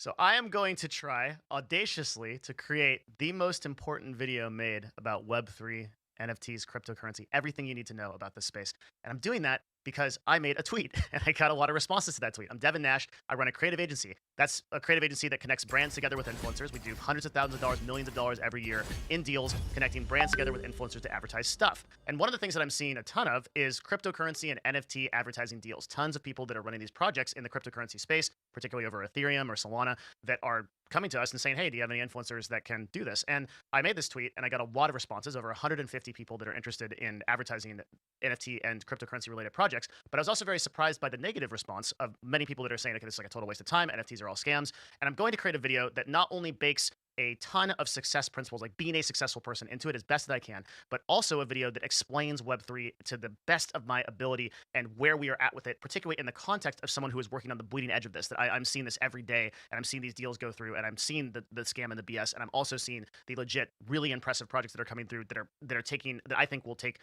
So I am going to try audaciously to create the most important video made about Web3, NFTs, cryptocurrency, everything you need to know about this space. And I'm doing that because I made a tweet and I got a lot of responses to that tweet. I'm Devin Nash. I run a creative agency. That's a creative agency that connects brands together with influencers. We do hundreds of thousands of dollars, millions of dollars every year in deals, connecting brands together with influencers to advertise stuff. And one of the things that I'm seeing a ton of is cryptocurrency and NFT advertising deals. Tons of people that are running these projects in the cryptocurrency space, particularly over Ethereum or Solana, that are coming to us and saying, hey, do you have any influencers that can do this? And I made this tweet and I got a lot of responses, over 150 people that are interested in advertising NFT and cryptocurrency related projects. But I was also very surprised by the negative response of many people that are saying, okay, this is like a total waste of time. NFTs are all scams. And I'm going to create a video that not only bakes a ton of success principles, like being a successful person, into it as best that I can, but also a video that explains Web3 to the best of my ability and where we are at with it, particularly in the context of someone who is working on the bleeding edge of this. That I'm seeing this every day, and I'm seeing these deals go through, and I'm seeing the scam and the BS, and I'm also seeing the legit, really impressive projects that are coming through that are taking, that I think will take,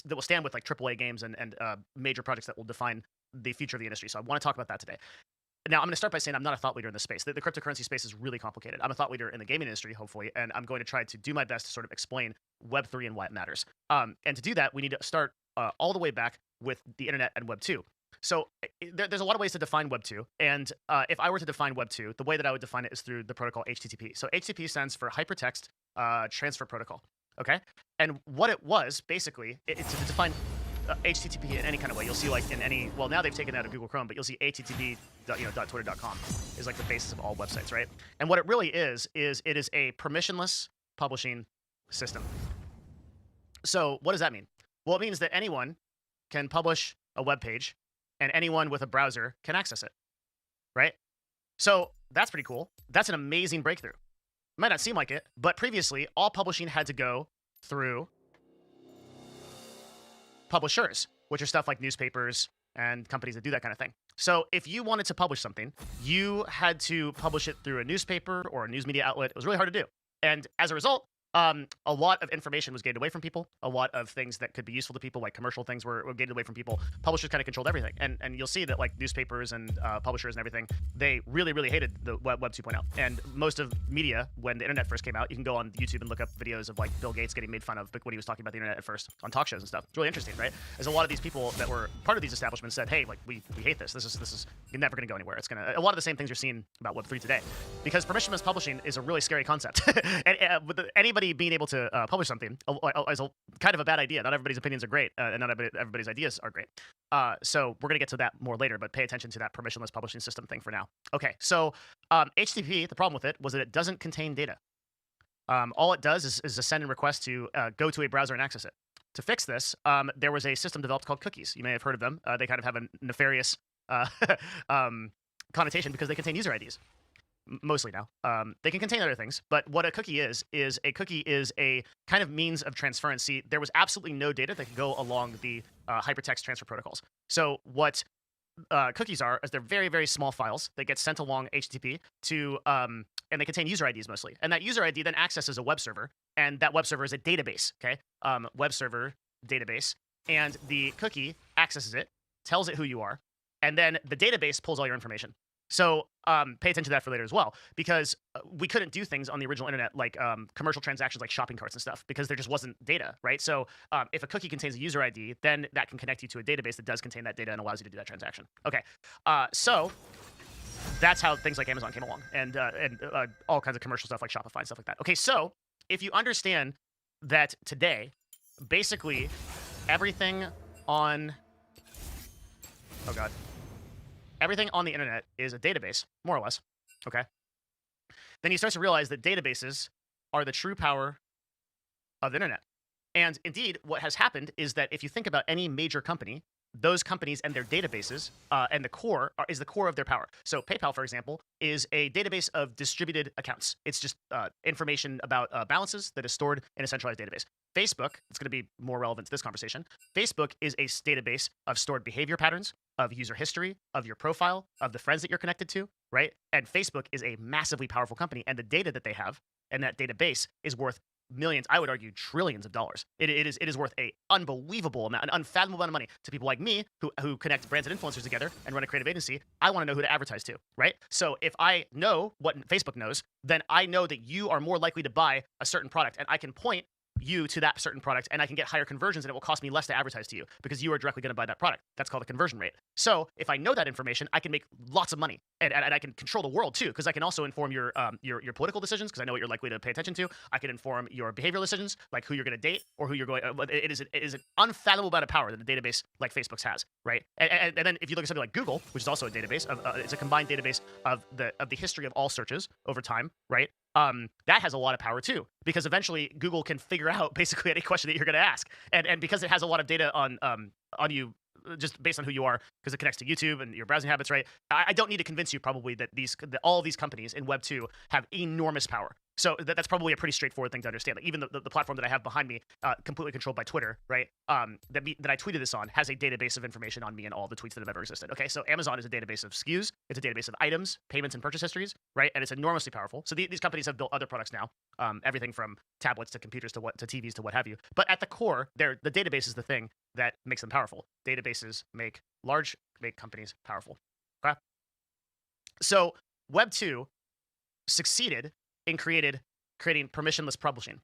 that will stand with like AAA games and major projects that will define the future of the industry. So I want to talk about that today. Now, I'm going to start by saying I'm not a thought leader in this space. The cryptocurrency space is really complicated. I'm a thought leader in the gaming industry, hopefully, and I'm going to try to do my best to sort of explain Web3 and why it matters. And to do that, we need to start all the way back with the internet and Web2. So there's a lot of ways to define Web2. And if I were to define Web2, the way that I would define it is through the protocol HTTP. So HTTP stands for Hypertext Transfer Protocol. Okay? And what it was, basically, it's to define HTTP in any kind of way. You'll see like in any, well, now they've taken it out of Google Chrome, but you'll see http.twitter.com is like the basis of all websites, right? And what it really is it is a permissionless publishing system. So what does that mean? Well, it means that anyone can publish a web page and anyone with a browser can access it, right? So that's pretty cool. That's an amazing breakthrough. It might not seem like it, but previously all publishing had to go through publishers, which are stuff like newspapers and companies that do that kind of thing. So if you wanted to publish something, you had to publish it through a newspaper or a news media outlet. It was really hard to do. And as a result, a lot of information was gated away from people. A lot of things that could be useful to people, like commercial things, were gated away from people. Publishers kind of controlled everything. And you'll see that like newspapers and publishers and everything, they really, really hated the Web 2.0. And most of media, when the internet first came out, you can go on YouTube and look up videos of like Bill Gates getting made fun of when he was talking about the internet at first on talk shows and stuff. It's really interesting, right? As a lot of these people that were part of these establishments said, hey, like we hate this. This is never going to go anywhere. It's going to, a lot of the same things you're seeing about Web 3 today, because permissionless publishing is a really scary concept. And with anybody being able to publish something is kind of a bad idea. Not everybody's opinions are great, and not everybody's ideas are great. So we're going to get to that more later, but pay attention to that permissionless publishing system thing for now. Okay, so HTTP, the problem with it was that it doesn't contain data. All it does is a send and request to go to a browser and access it. To fix this, there was a system developed called cookies. You may have heard of them. They kind of have a nefarious connotation because they contain user IDs. Mostly now. They can contain other things, but what a cookie is a cookie is a kind of means of transference. There was absolutely no data that could go along the hypertext transfer protocols. So what cookies are is they're very, very small files that get sent along HTTP to, and they contain user IDs mostly. And that user ID then accesses a web server, and that web server is a database, okay? Web server database, and the cookie accesses it, tells it who you are, and then the database pulls all your information. So pay attention to that for later as well, because we couldn't do things on the original internet like commercial transactions like shopping carts and stuff, because there just wasn't data, right? So if a cookie contains a user ID, then that can connect you to a database that does contain that data and allows you to do that transaction. Okay, so that's how things like Amazon came along, and all kinds of commercial stuff like Shopify and stuff like that. Okay, so if you understand that today, basically everything on, oh god, everything on the internet is a database, more or less, okay? Then you start to realize that databases are the true power of the internet. And indeed, what has happened is that if you think about any major company, those companies and their databases and the core is the core of their power. So PayPal, for example, is a database of distributed accounts. It's just information about balances that is stored in a centralized database. Facebook, it's going to be more relevant to this conversation. Facebook is a database of stored behavior patterns, of user history, of your profile, of the friends that you're connected to, right? And Facebook is a massively powerful company, and the data that they have and that database is worth millions, I would argue trillions of dollars. It is worth a unbelievable amount, an unfathomable amount of money to people like me who connect brands and influencers together and run a creative agency. I want to know who to advertise to, right? So if I know what Facebook knows, then I know that you are more likely to buy a certain product, and I can point you to that certain product, and I can get higher conversions, and it will cost me less to advertise to you because you are directly going to buy that product. That's called a conversion rate. So if I know that information, I can make lots of money, and I can control the world too, because I can also inform your political decisions, because I know what you're likely to pay attention to. I can inform your behavioral decisions, like who you're going to date or who you're going. It is an unfathomable amount of power that a database like Facebook's has, right? And then if you look at something like Google, which is also a database of, it's a combined database of the history of all searches over time, right? That has a lot of power too, because eventually Google can figure out basically any question that you're going to ask, and because it has a lot of data on you, just based on who you are, because it connects to YouTube and your browsing habits, right? I don't need to convince you probably that all these companies in Web 2 have enormous power. So that's probably a pretty straightforward thing to understand. Like even the platform that I have behind me, completely controlled by Twitter, right? That I tweeted this on has a database of information on me and all the tweets that have ever existed. Okay, so Amazon is a database of SKUs, it's a database of items, payments, and purchase histories, right? And it's enormously powerful. So these companies have built other products now, everything from tablets to computers to TVs to what have you. But at the core, the database is the thing that makes them powerful. Databases make companies powerful. Okay? So Web 2 succeeded in creating permissionless publishing.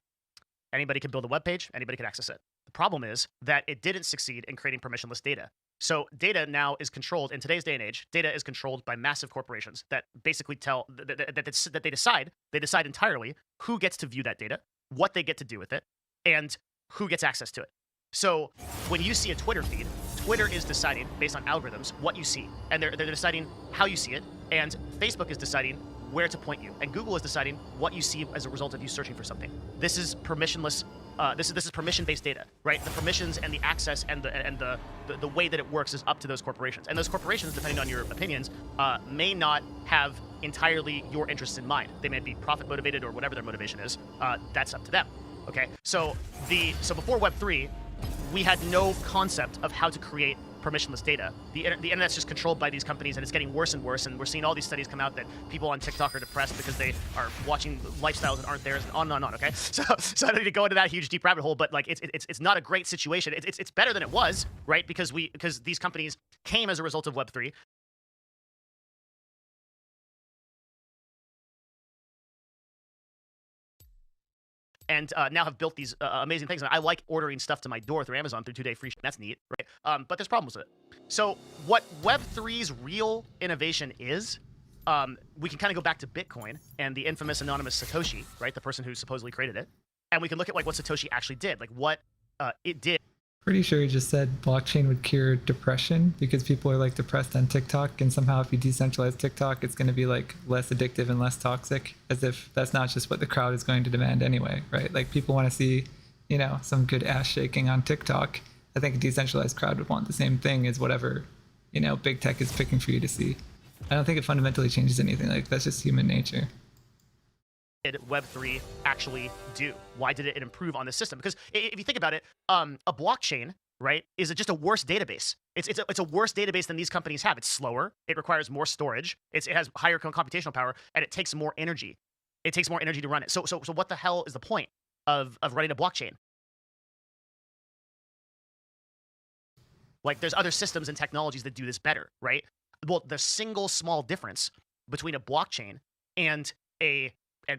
Anybody can build a web page, anybody can access it. The problem is that it didn't succeed in creating permissionless data. So data now is controlled, in today's day and age, data is controlled by massive corporations that basically that they decide entirely who gets to view that data, what they get to do with it, and who gets access to it. So when you see a Twitter feed, Twitter is deciding based on algorithms what you see, and they're deciding how you see it, and Facebook is deciding where to point you, and Google is deciding what you see as a result of you searching for something. This is permissionless. This is permission-based data, right? The permissions and the access and the way that it works is up to those corporations. And those corporations, depending on your opinions, may not have entirely your interests in mind. They may be profit motivated or whatever their motivation is. That's up to them. Okay. So before Web 3, we had no concept of how to create permissionless data. The internet's just controlled by these companies, and it's getting worse and worse, and we're seeing all these studies come out that people on TikTok are depressed because they are watching lifestyles that aren't theirs, and on and on, okay? So I don't need to go into that huge deep rabbit hole, but like it's not a great situation. It's better than it was, right? Because these companies came as a result of Web 3. And now have built these amazing things. And I like ordering stuff to my door through Amazon through 2-day free shipping. That's neat, right? But there's problems with it. So what Web3's real innovation is, we can kind of go back to Bitcoin and the infamous anonymous Satoshi, right? The person who supposedly created it. And we can look at like what Satoshi actually did, like what it did. Pretty sure he just said blockchain would cure depression because people are like depressed on TikTok, and somehow if you decentralize TikTok, it's going to be like less addictive and less toxic, as if that's not just what the crowd is going to demand anyway, right? Like people want to see, some good ass shaking on TikTok. I think a decentralized crowd would want the same thing as whatever, big tech is picking for you to see. I don't think it fundamentally changes anything. Like that's just human nature. Did Web3 actually do? Why did it improve on the system? Because if you think about it, a blockchain, right, is just a worse database. It's a worse database than these companies have. It's slower. It requires more storage. It has higher computational power, and it takes more energy. It takes more energy to run it. So what the hell is the point of running a blockchain? Like, there's other systems and technologies that do this better, right? Well, the single small difference between a blockchain and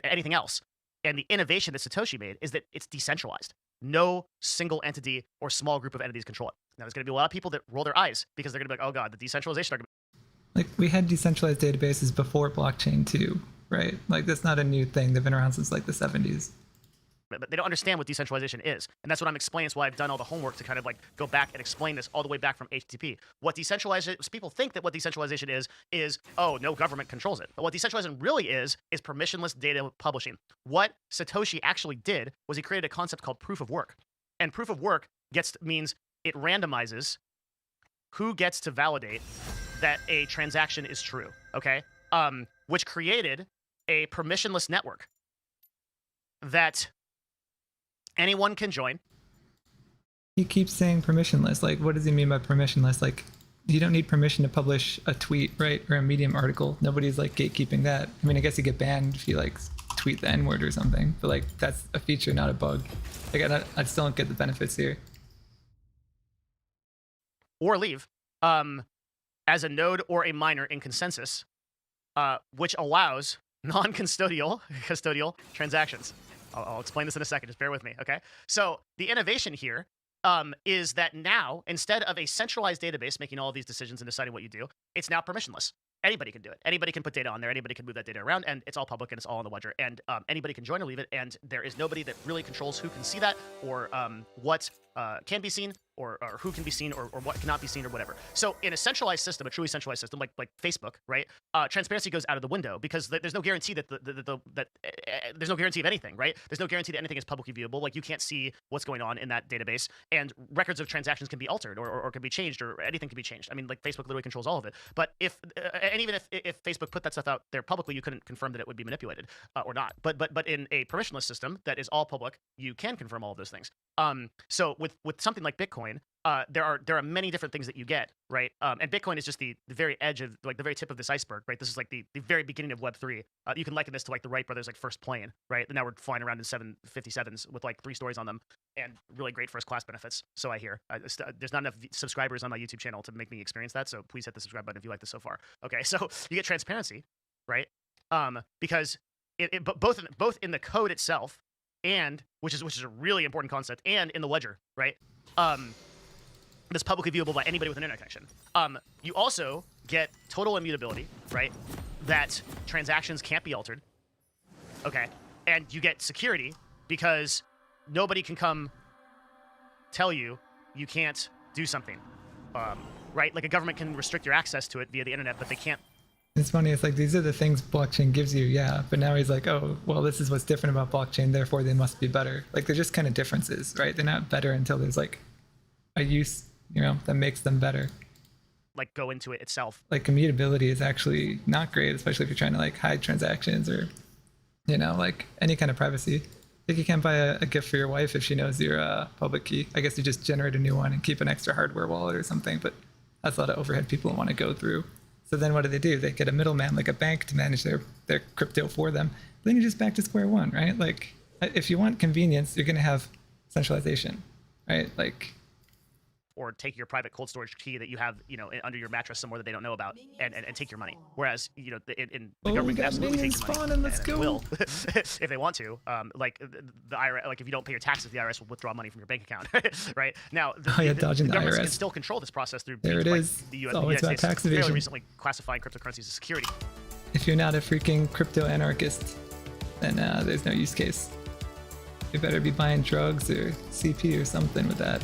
anything else, and the innovation that Satoshi made, is that it's decentralized. No single entity or small group of entities control it. Now, there's going to be a lot of people that roll their eyes because they're going to be like, oh God, the decentralization are going to be... Like, we had decentralized databases before blockchain too, right? Like, that's not a new thing. They've been around since like the 70s. But they don't understand what decentralization is. And that's what I'm explaining. It's why I've done all the homework to kind of like go back and explain this all the way back from HTTP. What decentralization, people think that what decentralization is, oh, no government controls it. But what decentralization really is permissionless data publishing. What Satoshi actually did was he created a concept called proof of work. And proof of work means it randomizes who gets to validate that a transaction is true, okay? Which created a permissionless network that anyone can join. He keeps saying permissionless. Like, what does he mean by permissionless? Like, you don't need permission to publish a tweet, right? Or a Medium article. Nobody's like gatekeeping that. I mean, I guess you get banned if you like tweet the N-word or something. But like that's a feature, not a bug. Like I still don't get the benefits here. Or leave as a node or a miner in consensus, which allows non-custodial custodial transactions. I'll explain this in a second. Just bear with me, okay? So the innovation here is that now, instead of a centralized database making all of these decisions and deciding what you do, it's now permissionless. Anybody can do it. Anybody can put data on there. Anybody can move that data around, and it's all public and it's all on the ledger. And anybody can join or leave it, and there is nobody that really controls who can see that or what can be seen or who can be seen or what cannot be seen or whatever. So in a centralized system, a truly centralized system like Facebook, right? Transparency goes out of the window because there's no guarantee that there's no guarantee of anything, right? There's no guarantee that anything is publicly viewable. Like you can't see what's going on in that database, and records of transactions can be altered or can be changed or anything can be changed. I mean, like Facebook literally controls all of it. But if and even if Facebook put that stuff out there publicly, you couldn't confirm that it would be manipulated or not. But in a permissionless system that is all public, you can confirm all of those things. So with something like Bitcoin, there are many different things that you get, right? And Bitcoin is just the very edge of like the very tip of this iceberg, right? This is like the very beginning of Web3. You can liken this to like the Wright brothers like first plane, right? And now we're flying around in 757s with like 3 stories on them and really great first class benefits. So I hear there's not enough subscribers on my YouTube channel to make me experience that. So please hit the subscribe button if you like this so far. Okay, so you get transparency, right? Because both in the code itself and which is a really important concept, and in the ledger, right? That's publicly viewable by anybody with an internet connection. You also get total immutability, right? That transactions can't be altered. Okay, and you get security because nobody can come tell you you can't do something, right? Like a government can restrict your access to it via the internet, but they can't. It's funny, it's like these are the things blockchain gives you, yeah, but now he's like, oh, well, this is what's different about blockchain, therefore they must be better. Like they're just kind of differences, right? They're not better until there's like a use, that makes them better. Like go into it itself. Like immutability is actually not great, especially if you're trying to like hide transactions or, like any kind of privacy. Like you can't buy a gift for your wife if she knows your public key. I guess you just generate a new one and keep an extra hardware wallet or something, but that's a lot of overhead people want to go through. So then what do? They get a middleman like a bank to manage their crypto for them. Then you're just back to square one, right? Like if you want convenience, you're going to have centralization, right? Like, or take your private cold storage key that you have, under your mattress somewhere that they don't know about, and take your money. Whereas, in the government can absolutely take your money, and will if they want to. Like the IRS, like if you don't pay your taxes, the IRS will withdraw money from your bank account, right? Now, the government can still control this process through there it is. The US, it's always about tax evasion. Fairly recently classifying cryptocurrencies as security. If you're not a freaking crypto anarchist, then there's no use case. You better be buying drugs or CP or something with that.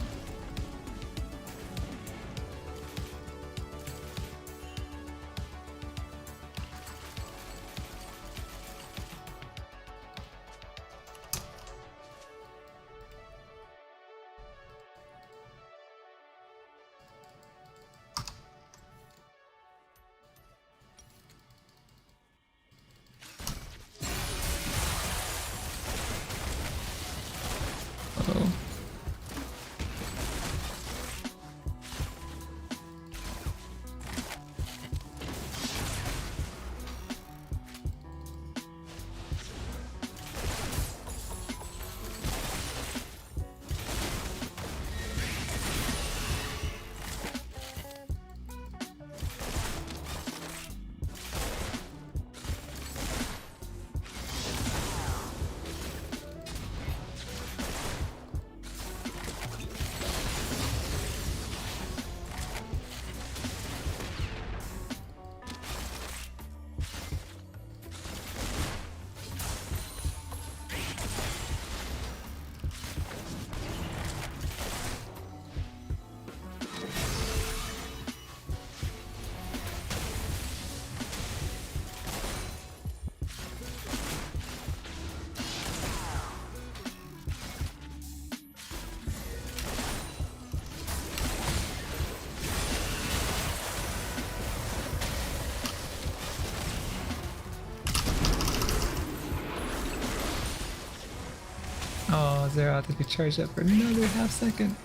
Oh, Xerath, if you charge up for another half second.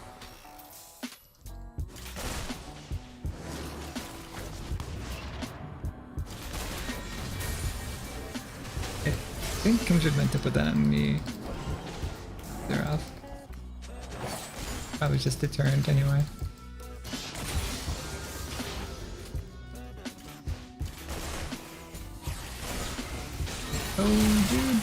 Okay. think Kindred meant to put that on me. Xerath. Probably just deterrent anyway. Oh, dude.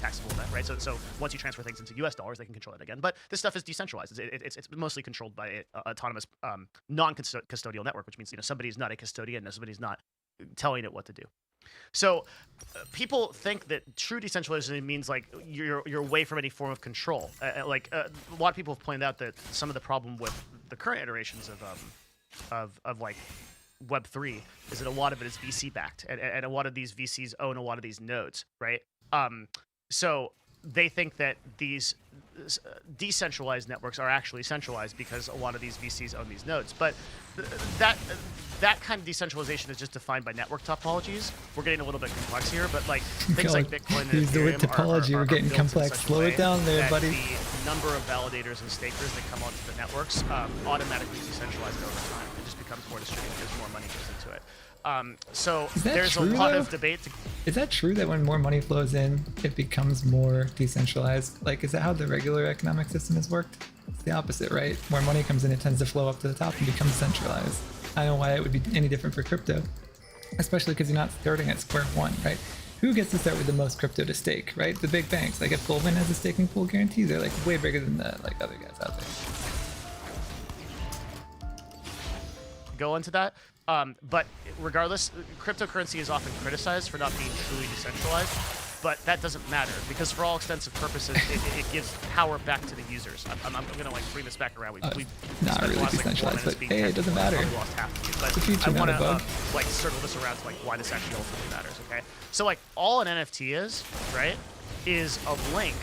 taxable event, right? So once you transfer things into US dollars, they can control it again. But this stuff is decentralized. It's mostly controlled by an autonomous non-custodial network, which means somebody's not a custodian, somebody's not telling it what to do. So people think that true decentralization means like you're away from any form of control. A lot of people have pointed out that some of the problem with the current iterations of like Web3 is that a lot of it is VC backed, and a lot of these VCs own a lot of these nodes, right? So they think that these decentralized networks are actually centralized because a lot of these VCs own these nodes. But that kind of decentralization is just defined by network topologies. We're getting a little bit complex here, but like things like Bitcoin and use the word Ethereum topology. We're getting complex. Slow it down there, buddy. The number of validators and stakers that come onto the networks automatically decentralized over time. It just becomes more distributed because more money goes into it. So there's true, a lot though? of debate. Is that true that when more money flows in, it becomes more decentralized? Like, is that how the regular economic system has worked? It's the opposite, right? More money comes in, it tends to flow up to the top and becomes centralized. I don't know why it would be any different for crypto, especially because you're not starting at square one, right? Who gets to start with the most crypto to stake, right? The big banks. Like if Goldman has a staking pool guarantee, they're like way bigger than the like other guys out there. Go into that. But regardless, cryptocurrency is often criticized for not being truly decentralized, but that doesn't matter because for all extensive purposes, it gives power back to the users. I'm gonna like bring this back around. We've not spent really the last, decentralized, like, 4 minutes but being hey, it doesn't matter. Probably lost half of you, but The future, I want not a bug. to like circle this around to like why this actually ultimately matters. Okay, so like all an NFT is, right, is a link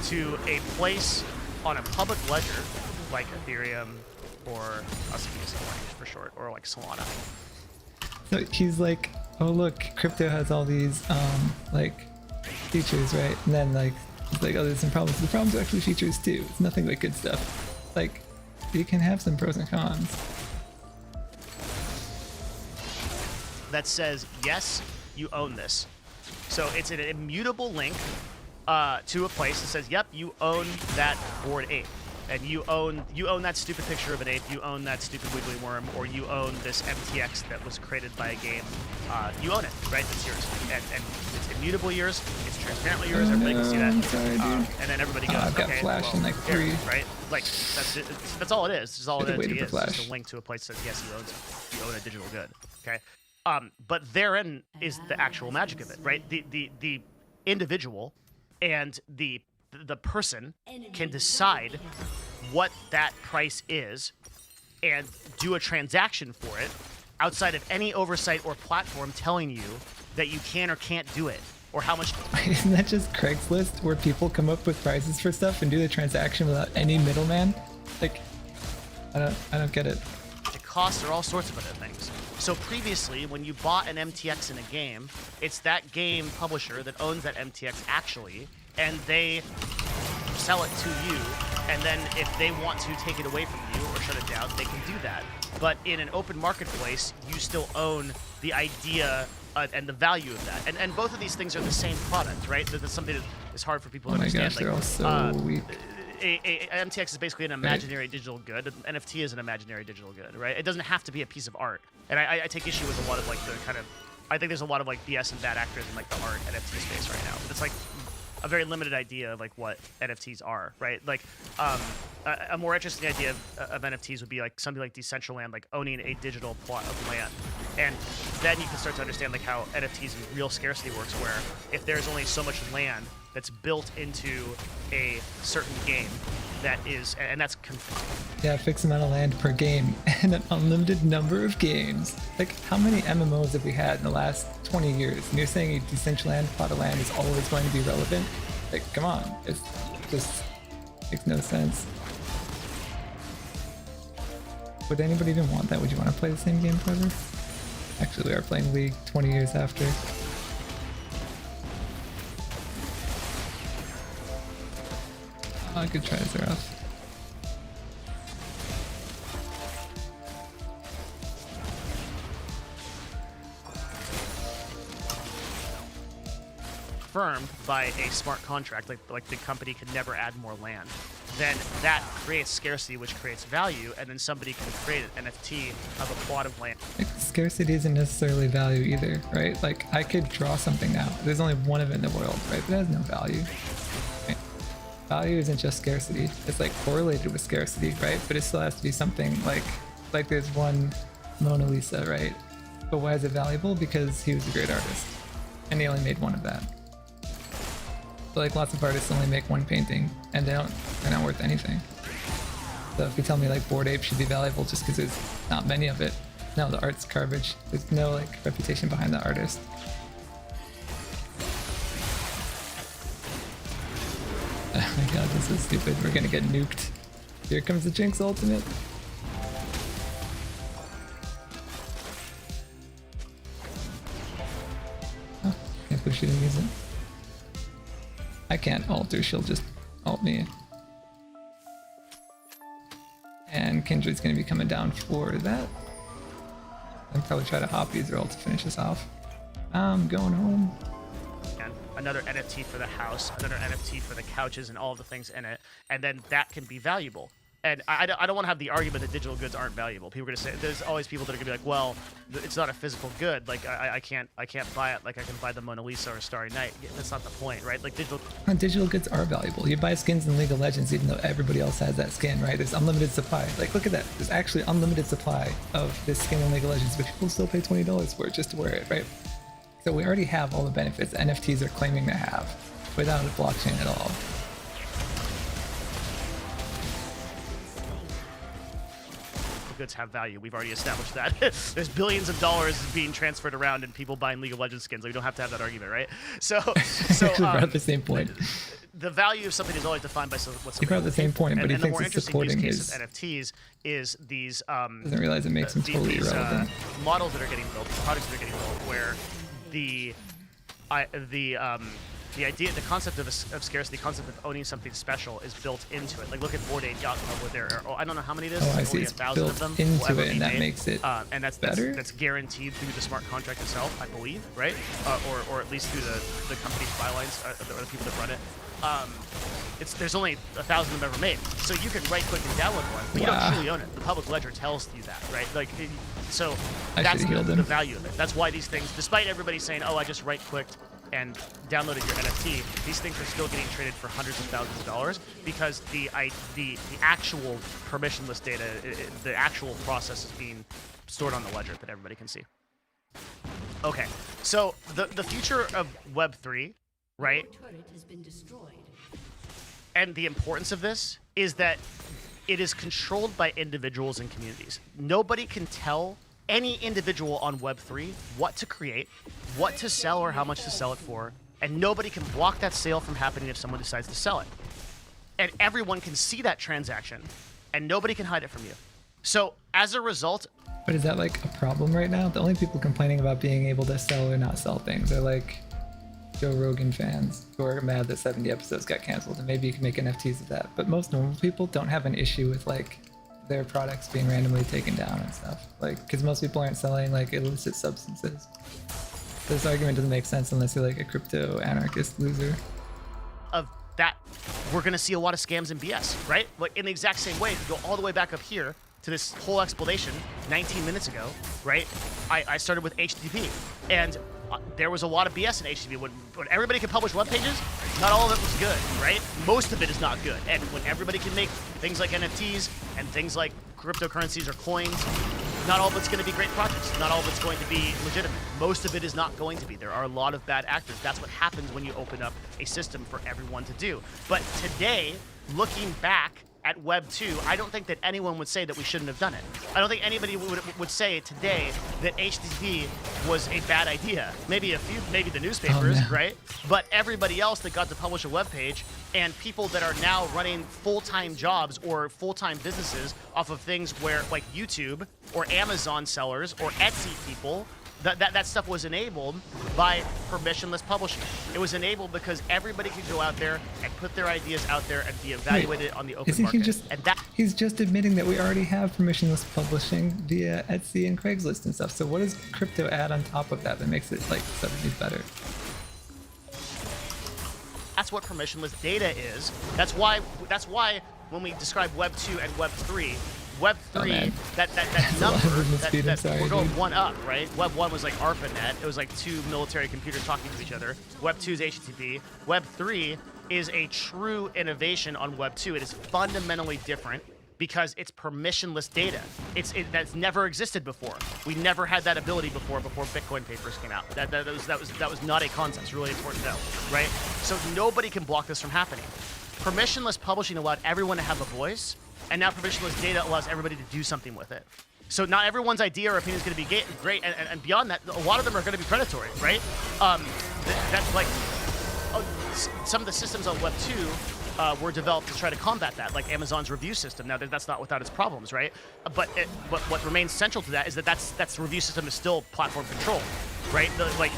to a place on a public ledger like Ethereum or for short, or like Solana. So he's like, oh look, crypto has all these like features, right? And then like he's like, oh, there's some problems. The problems are actually features too. It's nothing but good stuff. Like you can have some pros and cons. That says yes, you own this. So it's an immutable link to a place that says, yep, you own that Bored Ape. And you own that stupid picture of an ape, you own that stupid wiggly worm, or you own this MTX that was created by a game. You own it, right? It's yours. And it's immutable yours, it's transparently yours, everybody can see that. I'm sorry, dude. And then everybody goes, I've got okay, Flash well, in like 3. here, right? Like, that's all it is. That's all an NFT is. It's just a link to a place that says, yes, you own a digital good, okay? But therein is the actual magic of it, right? The individual and the person can decide what that price is and do a transaction for it outside of any oversight or platform telling you that you can or can't do it, or how much. Isn't that just Craigslist where people come up with prices for stuff and do the transaction without any middleman? Like, I don't get it. It costs or all sorts of other things. So previously, when you bought an MTX in a game, it's that game publisher that owns that MTX actually, and they sell it to you, and then if they want to take it away from you or shut it down, they can do that. But in an open marketplace, you still own the idea and the value of that. And both of these things are the same product, right? That's something that is hard for people to understand. Oh my gosh, they're all so weak. MTX is basically an imaginary digital good. An NFT is an imaginary digital good, right? It doesn't have to be a piece of art. And I take issue with a lot of like the kind of, I think there's a lot of like BS and bad actors in like the art NFT space right now. But it's like a very limited idea of like what NFTs are, right? Like a more interesting idea of NFTs would be like something like Decentraland, like owning a digital plot of land. And then you can start to understand like how NFTs and real scarcity works, where if there's only so much land that's built into a certain game that is, and that's yeah, a fixed amount of land per game and an unlimited number of games. Like, how many MMOs have we had in the last 20 years? And you're saying a Decentraland plot of land is always going to be relevant? Like, come on, it just makes no sense. Would anybody even want that? Would you want to play the same game forever? Actually, we are playing League 20 years after. Good try, Xerath. Confirmed by a smart contract, like the company can never add more land, then that creates scarcity, which creates value, and then somebody can create an NFT of a plot of land. Like, scarcity isn't necessarily value either, right? Like, I could draw something now. There's only one of it in the world, right? But it has no value. Right? Value isn't just scarcity. It's like correlated with scarcity, right? But it still has to be something like there's one Mona Lisa, right? But why is it valuable? Because he was a great artist, and he only made one of that. But like, lots of artists only make one painting, and they're not worth anything. So if you tell me like Bored Ape should be valuable just because there's not many of it, no, the art's garbage. There's no like reputation behind the artist. Oh my god, this is stupid. We're gonna get nuked. Here comes the Jinx ultimate. Oh, can't believe she didn't use it. I can't ult her, she'll just ult me. And Kindred's gonna be coming down for that. And probably try to hop use her ult to finish us off. I'm going home. And another NFT for the house, another NFT for the couches and all of the things in it, and then that can be valuable. And I don't want to have the argument that digital goods aren't valuable. People are going to say, there's always people that are going to be like, well, it's not a physical good. Like, I can't buy it like I can buy the Mona Lisa or Starry Night. That's not the point, right? Like, digital goods are valuable. You buy skins in League of Legends even though everybody else has that skin, right? There's unlimited supply. Like, look at that. There's actually unlimited supply of this skin in League of Legends, but people still pay $20 for it just to wear it, right? So we already have all the benefits NFTs are claiming to have without a blockchain at all. goods have value. We've already established that. There's billions of dollars being transferred around and people buying League of Legends skins. Like, we don't have to have that argument, right? So we're at the same point. The value of something is always defined by what's you brought the same point, but he thinks it's supporting his. The more interesting use case of NFTs is these. Doesn't realize it makes him totally irrelevant. Models that are getting built, products that are getting built, where the idea, the concept of scarcity, the concept of owning something special is built into it. Like, look at Bored Ape Yacht Club with their, I don't know how many it is. Oh, I see. It's 1,000 built of them. Into it, and that makes it and that's better. That's guaranteed through the smart contract itself, I believe, right? Or at least through the company's bylines, or the people that run it. There's only 1,000 of them ever made, so you can right-click and download one, but you don't truly own it. The public ledger tells you that, right? Like, so that's the value of it. That's why these things, despite everybody saying, "Oh, I just right-clicked and downloaded your NFT," these things are still getting traded for hundreds of thousands of dollars because the actual permissionless data, the actual process is being stored on the ledger that everybody can see. Okay, so the future of Web3, right? And the importance of this is that it is controlled by individuals and communities. Nobody can tell any individual on Web3 what to create, what to sell or how much to sell it for, and nobody can block that sale from happening if someone decides to sell it. And everyone can see that transaction, and nobody can hide it from you. So as a result... But is that like a problem right now? The only people complaining about being able to sell or not sell things are like Joe Rogan fans who are mad that 70 episodes got canceled, and maybe you can make NFTs of that. But most normal people don't have an issue with like their products being randomly taken down and stuff. Like, because most people aren't selling like illicit substances. This argument doesn't make sense unless you're like a crypto anarchist loser. Of that, we're gonna see a lot of scams and BS, right? Like in the exact same way, if you go all the way back up here to this whole explanation 19 minutes ago, right? I started with HTTP, and there was a lot of BS in HTTP. When everybody can publish web pages, not all of it was good, right? Most of it is not good. And when everybody can make things like NFTs and things like cryptocurrencies or coins, not all of it's going to be great projects. Not all of it's going to be legitimate. Most of it is not going to be. There are a lot of bad actors. That's what happens when you open up a system for everyone to do. But today, looking back at Web 2, I don't think that anyone would say that we shouldn't have done it. I don't think anybody would say today that HTTP was a bad idea. Maybe a few, maybe the newspapers, right? But everybody else that got to publish a web page, and people that are now running full-time jobs or full-time businesses off of things where, like YouTube or Amazon sellers or Etsy people, that stuff was enabled by permissionless publishing. It was enabled because everybody could go out there and put their ideas out there and be evaluated on the open market. He's just admitting that we already have permissionless publishing via Etsy and Craigslist and stuff. So what does crypto add on top of that makes it like suddenly better? That's what permissionless data is. That's why when we describe Web 2 and Web 3, Web 3, that number, we're going one up, right? Web 1 was like ARPANET. It was like two military computers talking to each other. Web 2 is HTTP. Web 3 is a true innovation on Web 2. It is fundamentally different because it's permissionless data. That's never existed before. We never had that ability before Bitcoin papers came out. That was not a concept. It's really important to know, right? So nobody can block this from happening. Permissionless publishing allowed everyone to have a voice, and now permissionless data allows everybody to do something with it. So not everyone's idea or opinion is going to be great, and beyond that, a lot of them are going to be predatory, right? That's like some of the systems on Web 2 were developed to try to combat that, like Amazon's review system. Now that's not without its problems, right? But what remains central to that is that review system is still platform controlled, right?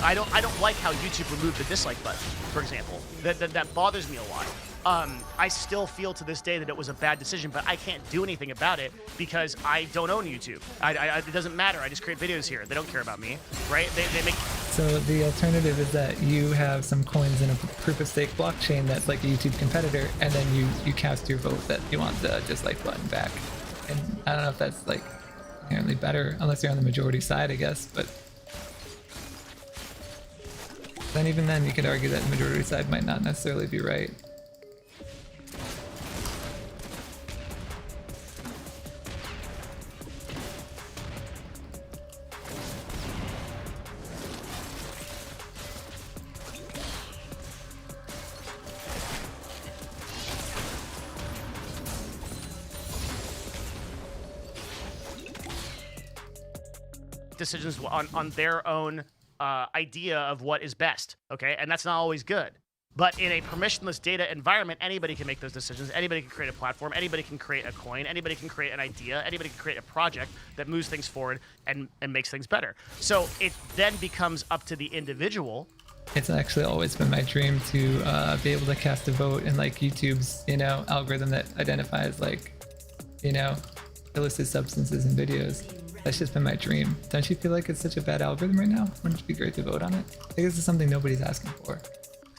I don't like how YouTube removed the dislike button, for example. That bothers me a lot. I still feel to this day that it was a bad decision, but I can't do anything about it because I don't own YouTube. It doesn't matter. I just create videos here. They don't care about me, right? They make. So the alternative is that you have some coins in a proof of stake blockchain that's like a YouTube competitor, and then you cast your vote that you want the dislike button back. And I don't know if that's like inherently better, unless you're on the majority side, I guess. But then even then, you could argue that the majority side might not necessarily be right. Decisions on their own idea of what is best, okay? And that's not always good. But in a permissionless data environment, anybody can make those decisions. Anybody can create a platform. Anybody can create a coin. Anybody can create an idea. Anybody can create a project that moves things forward and makes things better. So it then becomes up to the individual. It's actually always been my dream to be able to cast a vote in like YouTube's, algorithm that identifies like, illicit substances in videos. That's just been my dream. Don't you feel like it's such a bad algorithm right now? Wouldn't it be great to vote on it? I think this is something nobody's asking for.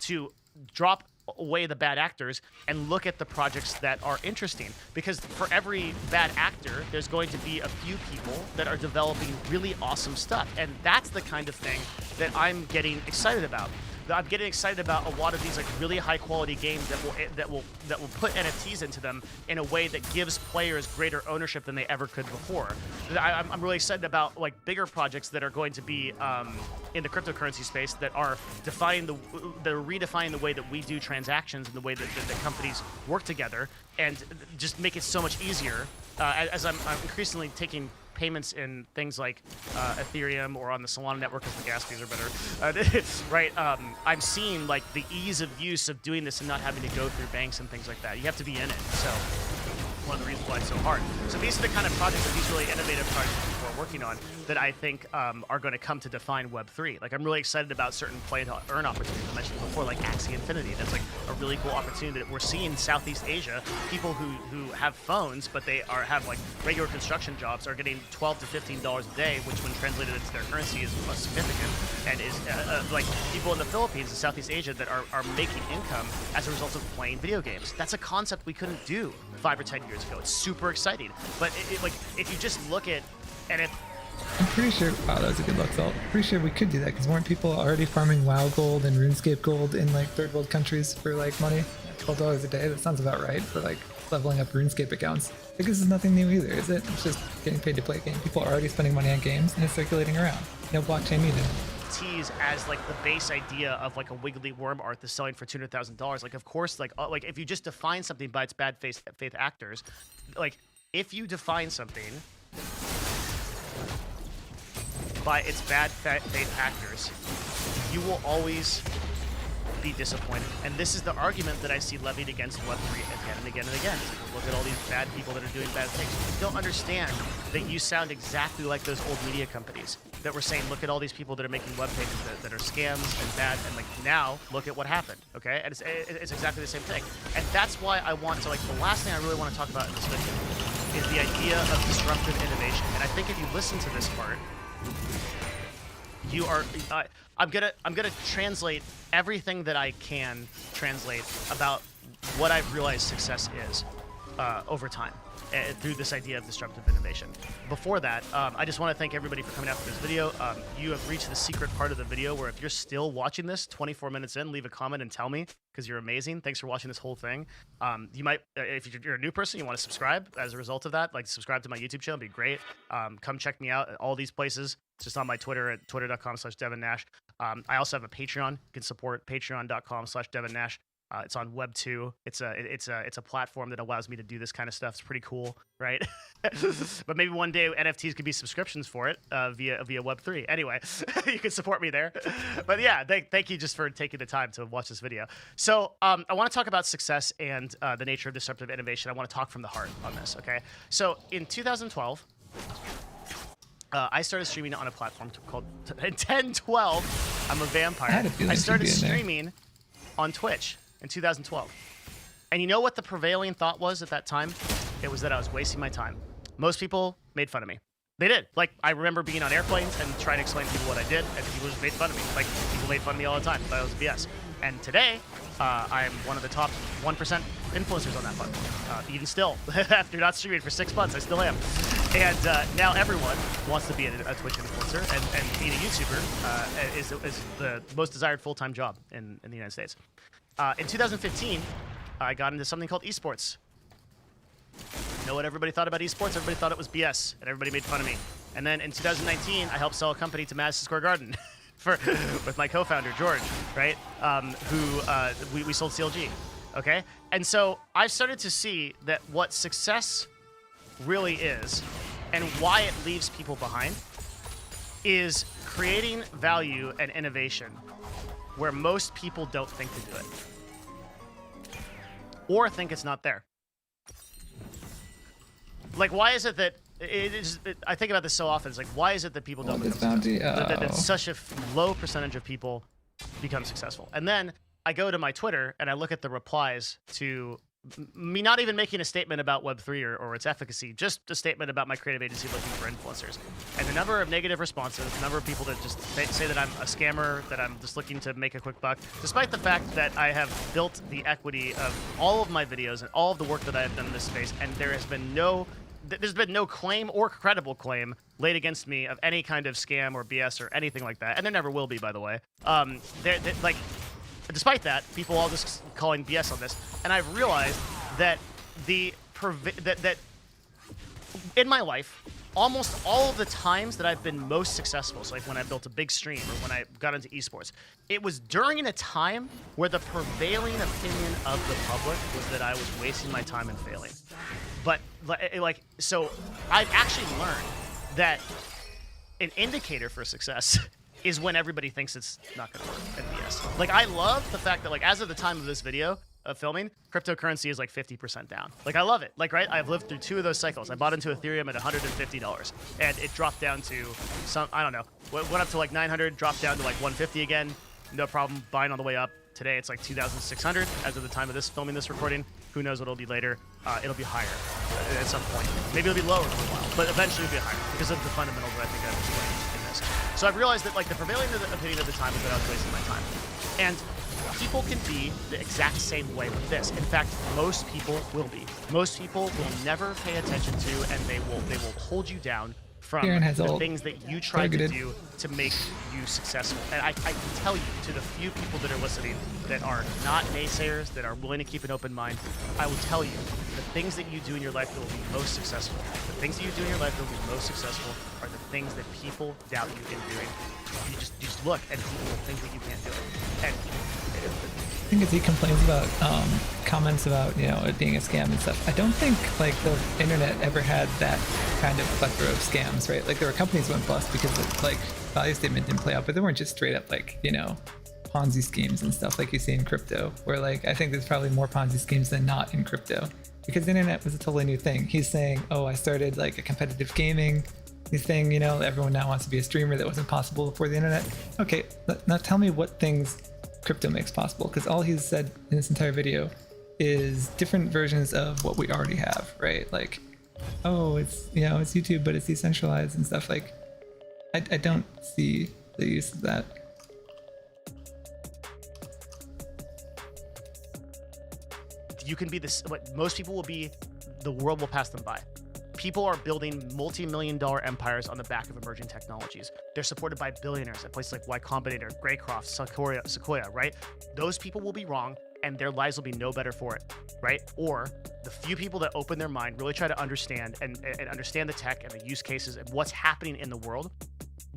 To drop away the bad actors and look at the projects that are interesting. Because for every bad actor, there's going to be a few people that are developing really awesome stuff. And that's the kind of thing that I'm getting excited about. I'm getting excited about a lot of these like really high quality games that will put NFTs into them in a way that gives players greater ownership than they ever could before. I'm really excited about like bigger projects that are going to be in the cryptocurrency space that are redefining the way that we do transactions and the way that companies work together, and just make it so much easier. As I'm increasingly taking payments in things like Ethereum or on the Solana network because the gas fees are better, right? I'm seeing like the ease of use of doing this and not having to go through banks and things like that. You have to be in it, so one of the reasons why it's so hard. So these are the kind of projects that these really innovative projects that people are working on that I think are going to come to define Web3. Like I'm really excited about certain play to earn opportunities I mentioned before, like Axie Infinity. That's like a really cool opportunity that we're seeing in Southeast Asia. People who have phones, but they have like regular construction jobs, are getting $12 to $15 a day, which when translated into their currency is significant, and is like people in the Philippines and Southeast Asia that are making income as a result of playing video games. That's a concept we couldn't do 5 or 10 years ago. It's super exciting, but like if you just look at I'm pretty sure, wow, that was a good luck salt. Pretty sure we could do that because weren't people already farming WoW gold and RuneScape gold in like third world countries for like money? $12 a day, that sounds about right for like leveling up RuneScape accounts. Like this is nothing new either, is it? It's just getting paid to play a game. People are already spending money on games and it's circulating around. No blockchain needed. Tease as like the base idea of like a wiggly worm art that's selling for $200,000. Like of course, like if you just define something by its bad faith actors, like if you define something by its bad faith actors, you will always be disappointed. And this is the argument that I see levied against Web3 again and again and again. Look at all these bad people that are doing bad things. You don't understand that you sound exactly like those old media companies that were saying, look at all these people that are making web pages that are scams and bad, and like now look at what happened, okay? And it's exactly the same thing. And that's why I want to, like, the last thing I really want to talk about in this video is the idea of disruptive innovation. And I think if you listen to this part, you are I'm gonna translate everything that I can translate about what I've realized success is over time through this idea of disruptive innovation. Before that, I just want to thank everybody for coming out for this video. You have reached the secret part of the video where if you're still watching this 24 minutes in, leave a comment and tell me, because you're amazing. Thanks for watching this whole thing. You might, if you're a new person, you want to subscribe as a result of that, like subscribe to my YouTube channel, it'd be great. Come check me out at all these places. It's just on my Twitter at twitter.com/DevinNash. I also have a Patreon. You can support patreon.com/DevinNash. It's on Web2. It's a platform that allows me to do this kind of stuff. It's pretty cool, right? But maybe one day NFTs could be subscriptions for it via Web3. Anyway, you can support me there. But yeah, thank you just for taking the time to watch this video. So I want to talk about success and the nature of disruptive innovation. I want to talk from the heart on this. Okay. So in 2012. I started streaming on a platform called 1012. I'm a vampire. I started streaming on Twitch in 2012. And you know what the prevailing thought was at that time? It was that I was wasting my time. Most people made fun of me. They did. Like, I remember being on airplanes and trying to explain to people what I did, and people just made fun of me. Like, people made fun of me all the time. Thought it was BS. And today, I'm one of the top 1% influencers on that platform. Even still, after not streaming for 6 months, I still am. And now everyone wants to be a Twitch influencer, and being a YouTuber is the most desired full-time job in the United States. In 2015, I got into something called esports. You know what everybody thought about esports? Everybody thought it was BS, and everybody made fun of me. And then in 2019, I helped sell a company to Madison Square Garden with my co-founder, George, right? We sold CLG, okay? And so I've started to see that what success really is and why it leaves people behind is creating value and innovation where most people don't think to do it or think it's not there. Like, why is it that I think about this so often. It's like, why is it that people don't become successful? That such a low percentage of people become successful. And then I go to my Twitter and I look at the replies to me not even making a statement about Web3 or its efficacy, just a statement about my creative agency looking for influencers. And the number of negative responses, the number of people that just say that I'm a scammer, that I'm just looking to make a quick buck, despite the fact that I have built the equity of all of my videos and all of the work that I have done in this space, and there's been no claim or credible claim laid against me of any kind of scam or BS or anything like that. And there never will be, by the way. Like, despite that, people all just calling BS on this, and I've realized that that in my life, almost all of the times that I've been most successful, so like when I built a big stream or when I got into esports, it was during a time where the prevailing opinion of the public was that I was wasting my time and failing. But like, so I've actually learned that an indicator for success is when everybody thinks it's not going to work at BS. Like, I love the fact that, like, as of the time of this video of filming, cryptocurrency is like 50% down. Like, I love it. Like, right, I've lived through 2 of those cycles. I bought into Ethereum at $150, and it dropped down to some, I don't know, went up to like 900, dropped down to like 150 again. No problem buying on the way up. Today it's like 2,600 as of the time of this filming this recording. Who knows what it'll be later? It'll be higher at some point. Maybe it'll be lower for a while, but eventually it'll be higher because of the fundamentals that I think I've explained in this. So I've realized that like the prevailing opinion of the time is that I was wasting my time. And people can be the exact same way with this. In fact, most people will be. Most people will never pay attention to, and they will hold you down from the things that you tried to do to make you successful. And I can tell you, to the few people that are listening that are not naysayers, that are willing to keep an open mind, I will tell you, the things that you do in your life that will be most successful, the things that you do in your life that will be most successful are the things that people doubt you in doing. You just look, and people will think that you can't do it. And I think as he complains about comments about, you know, it being a scam and stuff, I don't think like the internet ever had that kind of plethora of scams, right? Like there were companies that went bust because of, like, value statement didn't play out, but they weren't just straight up like, you know, Ponzi schemes and stuff like you see in crypto, where like I think there's probably more Ponzi schemes than not in crypto because the internet was a totally new thing. He's saying, oh, I started like a competitive gaming. He's saying, you know, everyone now wants to be a streamer. That wasn't possible before the internet. Okay, now tell me what things crypto makes possible, because all he's said in this entire video is different versions of what we already have, right? Like, oh, it's, you know, it's YouTube, but it's decentralized and stuff. Like, I don't see the use of that. You can be this, what most people will be, the world will pass them by. People are building multi-million-dollar empires on the back of emerging technologies. They're supported by billionaires at places like Y Combinator, Greycroft, Sequoia, right? Those people will be wrong, and their lives will be no better for it, right? Or the few people that open their mind, really try to understand and understand the tech and the use cases and what's happening in the world,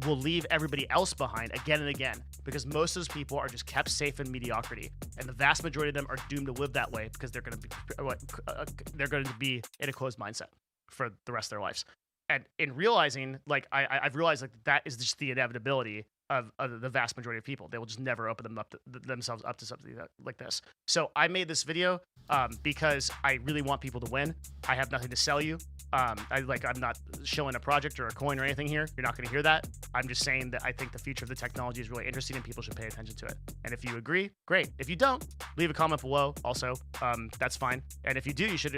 will leave everybody else behind again and again, because most of those people are just kept safe in mediocrity, and the vast majority of them are doomed to live that way because they're going to be in a closed mindset for the rest of their lives. And in realizing, like, I've realized like that is just the inevitability of the vast majority of people. They will just never open themselves up to something like this. So I made this video because I really want people to win. I have nothing to sell you. I'm not showing a project or a coin or anything here. You're not going to hear that. I'm just saying that I think the future of the technology is really interesting and people should pay attention to it. And if you agree, great. If you don't, leave a comment below. Also, that's fine. And if you do, you should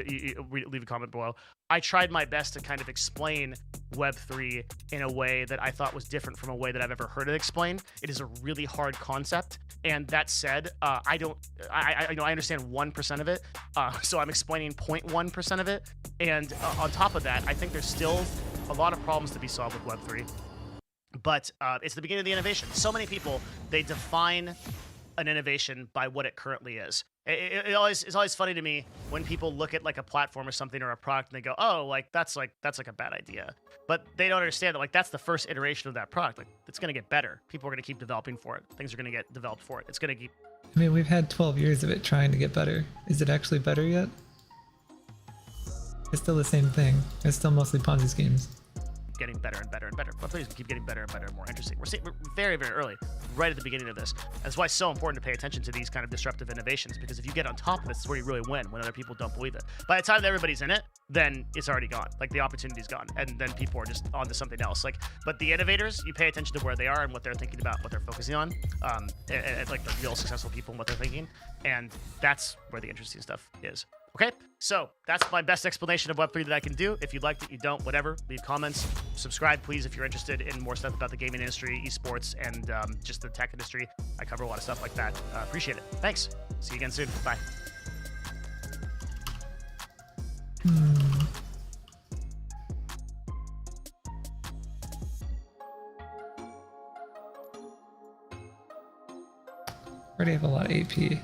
leave a comment below. I tried my best to kind of explain Web3 in a way that I thought was different from a way that I've ever heard it explained. It is a really hard concept. And that said, I understand 1% of it. So I'm explaining 0.1% of it. And on top of that, I think there's still a lot of problems to be solved with Web3. But it's the beginning of the innovation. So many people, they define an innovation by what it currently is. It's always funny to me when people look at like a platform or something or a product and they go, oh, like that's like a bad idea. But they don't understand that like that's the first iteration of that product. Like it's going to get better. People are going to keep developing for it. Things are going to get developed for it. It's going to keep. I mean, we've had 12 years of it trying to get better. Is it actually better yet? It's still the same thing. It's still mostly Ponzi schemes. Getting better and better and better. But please keep getting better and better and more interesting. We're very, very early, right at the beginning of this. That's why it's so important to pay attention to these kind of disruptive innovations, because if you get on top of this, it's where you really win, when other people don't believe it. By the time that everybody's in it, then it's already gone. Like the opportunity's gone, and then people are just on to something else. Like, but the innovators, you pay attention to where they are and what they're thinking about, what they're focusing on, and like the real successful people and what they're thinking, and that's where the interesting stuff is. Okay, so that's my best explanation of Web3 that I can do. If you liked it, you don't, whatever, leave comments. Subscribe, please, if you're interested in more stuff about the gaming industry, esports, and just the tech industry. I cover a lot of stuff like that. Appreciate it. Thanks. See you again soon. Bye. already have a lot of AP.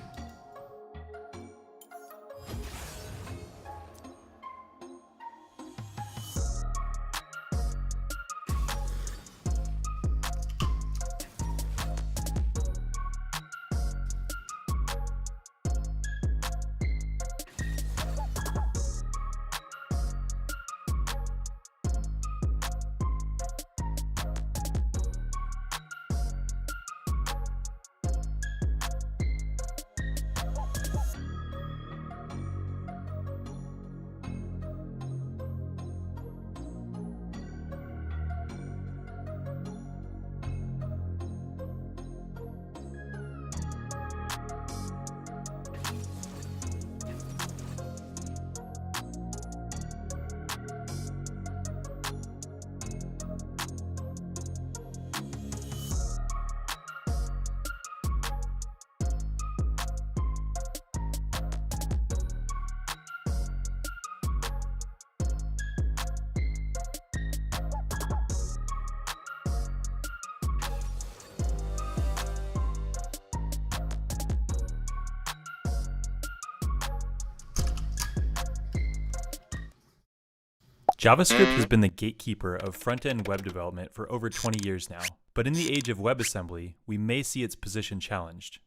JavaScript has been the gatekeeper of front-end web development for over 20 years now, but in the age of WebAssembly, we may see its position challenged.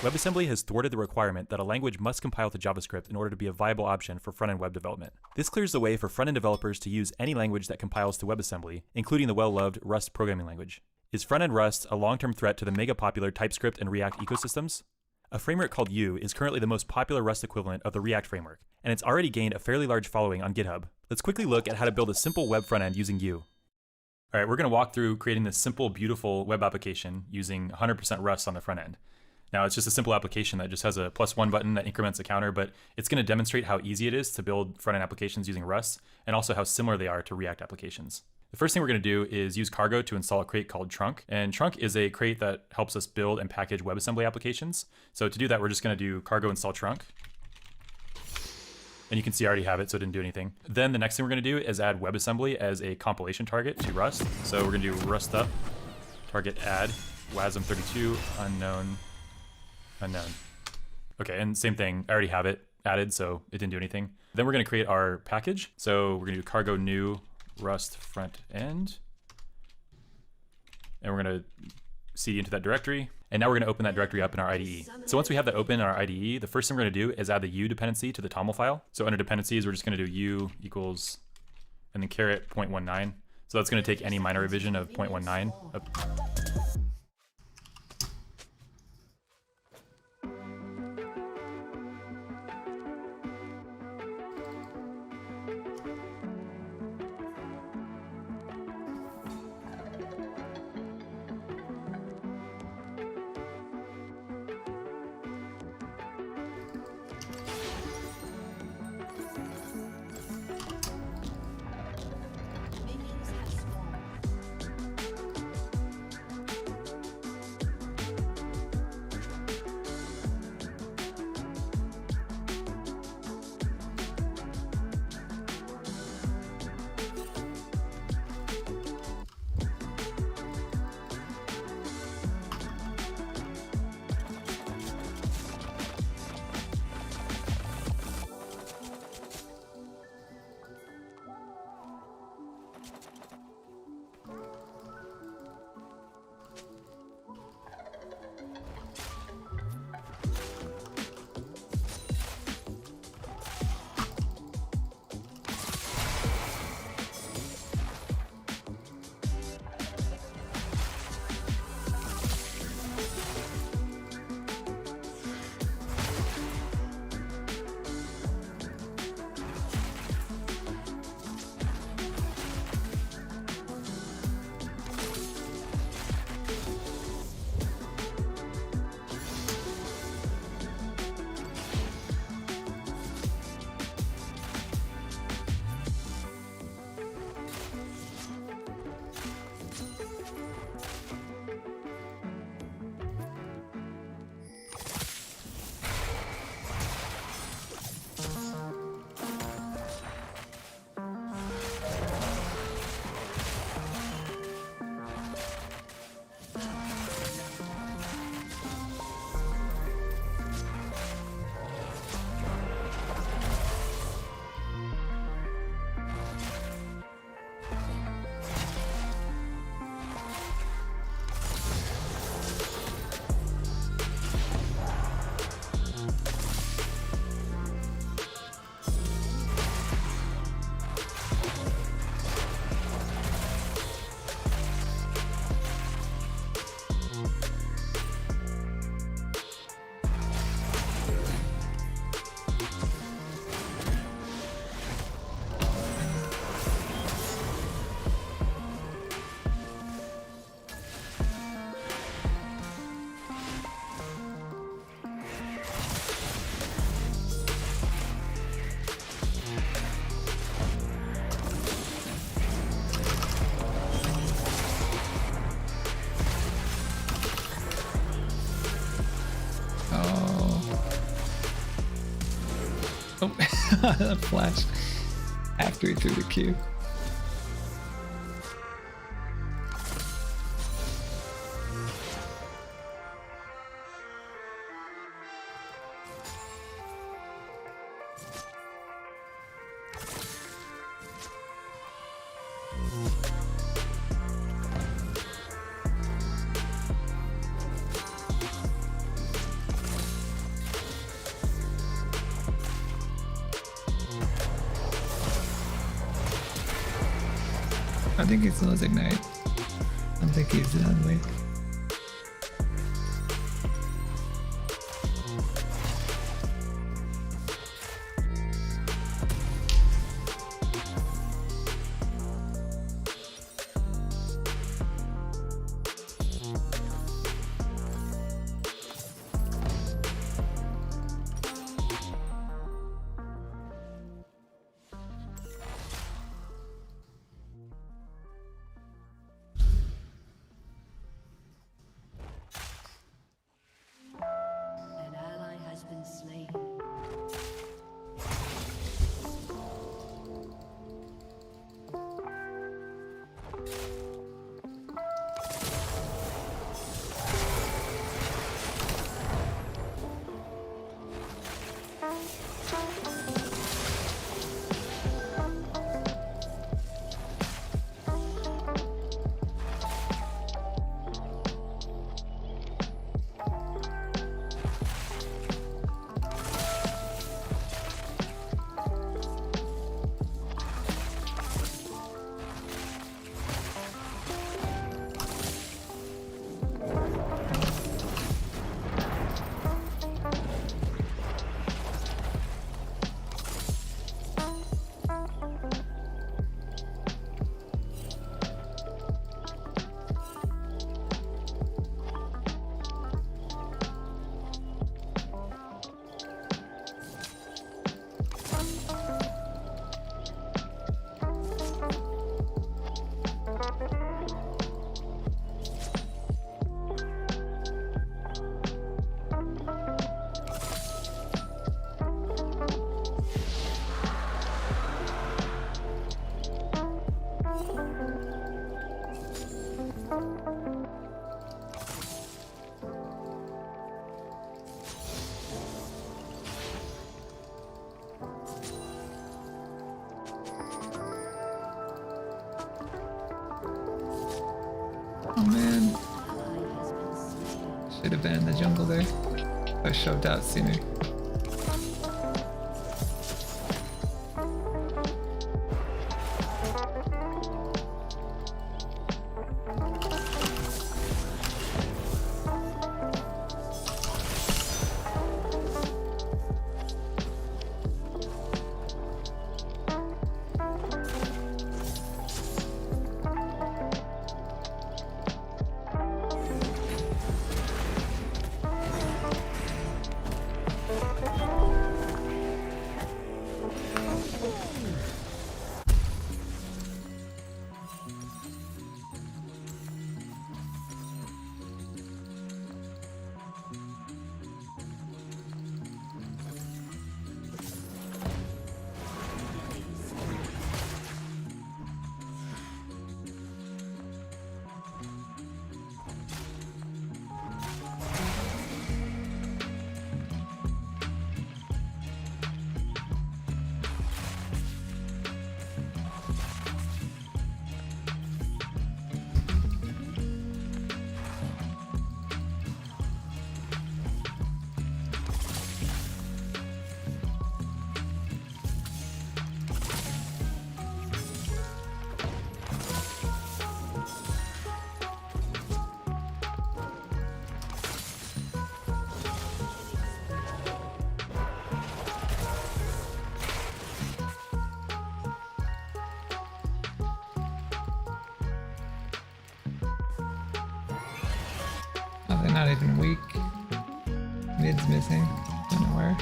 WebAssembly has thwarted the requirement that a language must compile to JavaScript in order to be a viable option for front-end web development. This clears the way for front-end developers to use any language that compiles to WebAssembly, including the well-loved Rust programming language. Is front-end Rust a long-term threat to the mega-popular TypeScript and React ecosystems? A framework called Vue is currently the most popular Rust equivalent of the React framework, and it's already gained a fairly large following on GitHub. Let's quickly look at how to build a simple web front end using Vue. All right, we're going to walk through creating this simple, beautiful web application using 100% Rust on the front end. Now, it's just a simple application that just has a +1 button that increments a counter, but it's going to demonstrate how easy it is to build front-end applications using Rust, and also how similar they are to React applications. The first thing we're going to do is use Cargo to install a crate called Trunk. And Trunk is a crate that helps us build and package WebAssembly applications. So to do that, we're just going to do Cargo install Trunk. And you can see I already have it, so it didn't do anything. Then the next thing we're going to do is add WebAssembly as a compilation target to Rust. So we're going to do rust up, target add, wasm32, unknown, unknown. Okay, and same thing, I already have it added, so it didn't do anything. Then we're going to create our package. So we're going to do cargo new Rust front end, and we're going to cd into that directory, and now we're going to open that directory up in our IDE. So once we have that open in our IDE, the first thing we're going to do is add the U dependency to the TOML file. So under dependencies, we're just going to do U equals, and then caret 0.19. So that's going to take any minor revision of 0.19. Oh, that flash after he threw the Q. I think he still has Ignite. I don't think he's done. Wait. An ally has been slain. Oh man. Should have been in the jungle there. I shoved out sooner. Oh, they're not even weak. Mid's missing. Don't know where.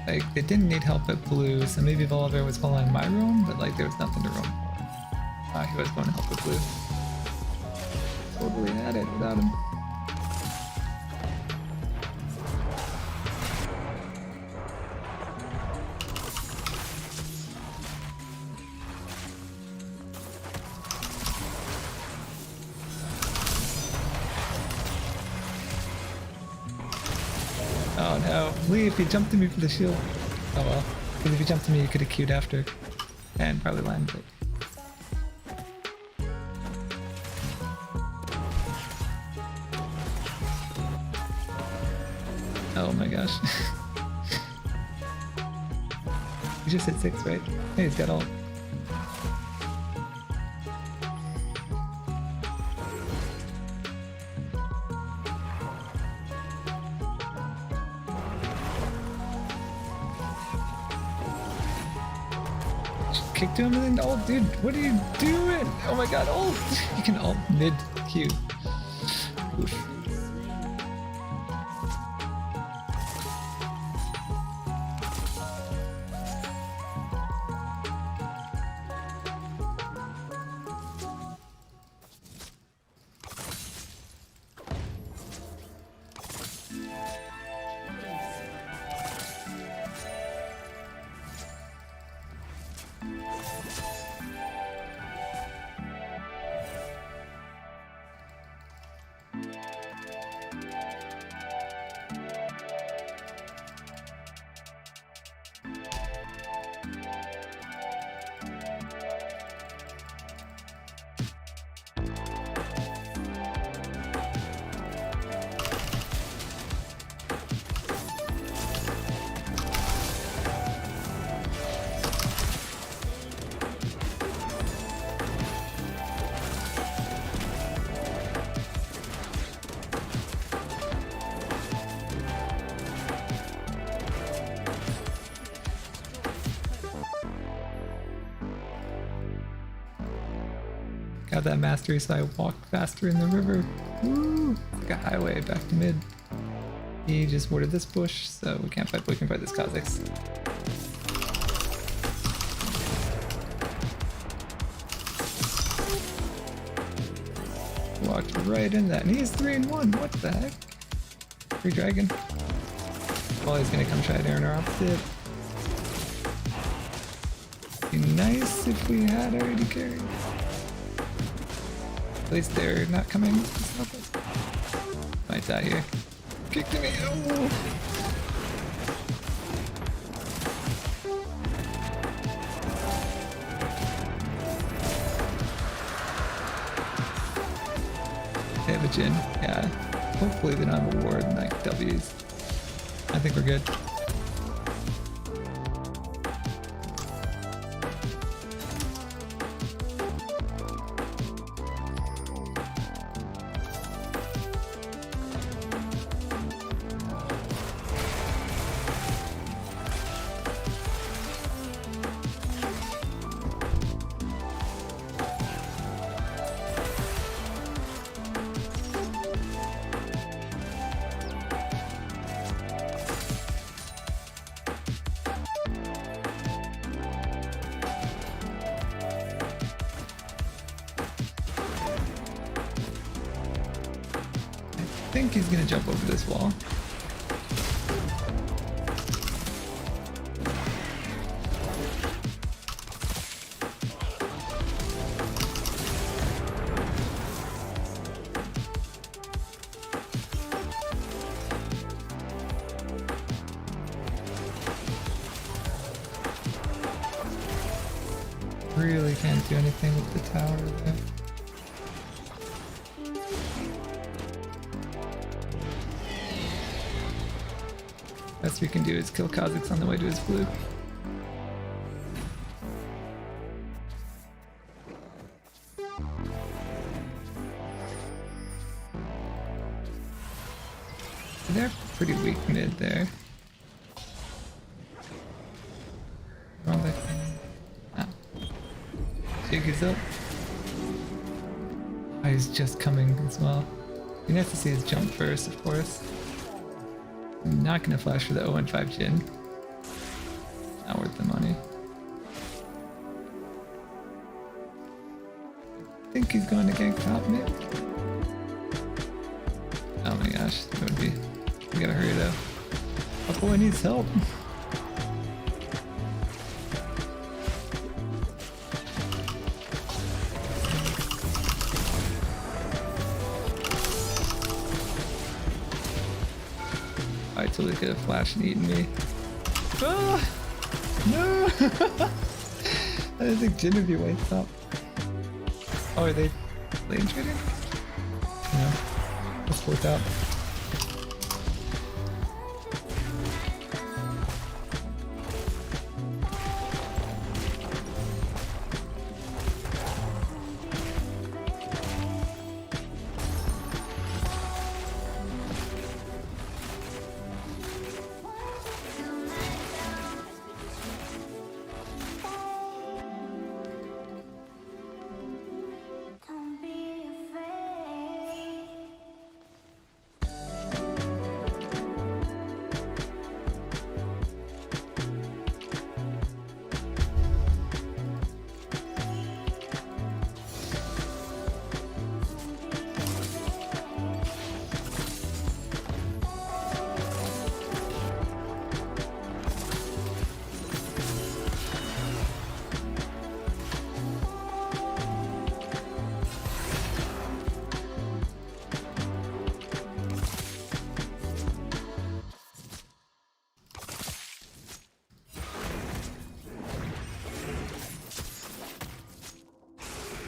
Like, they didn't need help at blue, so maybe Volibear was following my roam, but like there was nothing to roam for. He was going to help at blue. Totally had it without him. Oh no. Lee, if you jumped to me for the shield. Oh well. Because if you jumped to me, you could have queued after. And probably landed it. Oh my gosh. You just hit 6, right? Hey, he's got ult. Kick to him and then ult, dude. What are you doing? Oh my god, ult! You can ult mid Q. Oof. Got that mastery, so I walked faster in the river. Woo! Like a highway back to mid. He just warded this bush, so we can't fight, but we can fight this Kha'Zix. Walked right in that, and he's 3-1. What the heck? Free dragon. Well, he's gonna come try to turn our opposite. Be nice if we had already carried. At least they're not coming to help us. Might die here. Kick to me! Oh. They have a Jhin. Yeah. Hopefully they don't have a ward and like W's. I think we're good. I think he's gonna jump over this wall. Really can't do anything with the tower there. Best we can do is kill Kha'Zix on the way to his blue. They're pretty weak mid there. Wrong back there. Ah. Jig is up. Oh, he's just coming as well. Be nice to see his jump first, of course. I'm not gonna flash for the 0-5 Jhin. Not worth the money. I think he's going to gank top mid. Oh my gosh, that would be. We gotta hurry though. Oh boy needs help. I totally could have flashed and eaten me. Ah! No! I didn't think Jin would be wiped up. Oh, are they lane trading? No. Let's work out. Don't be afraid.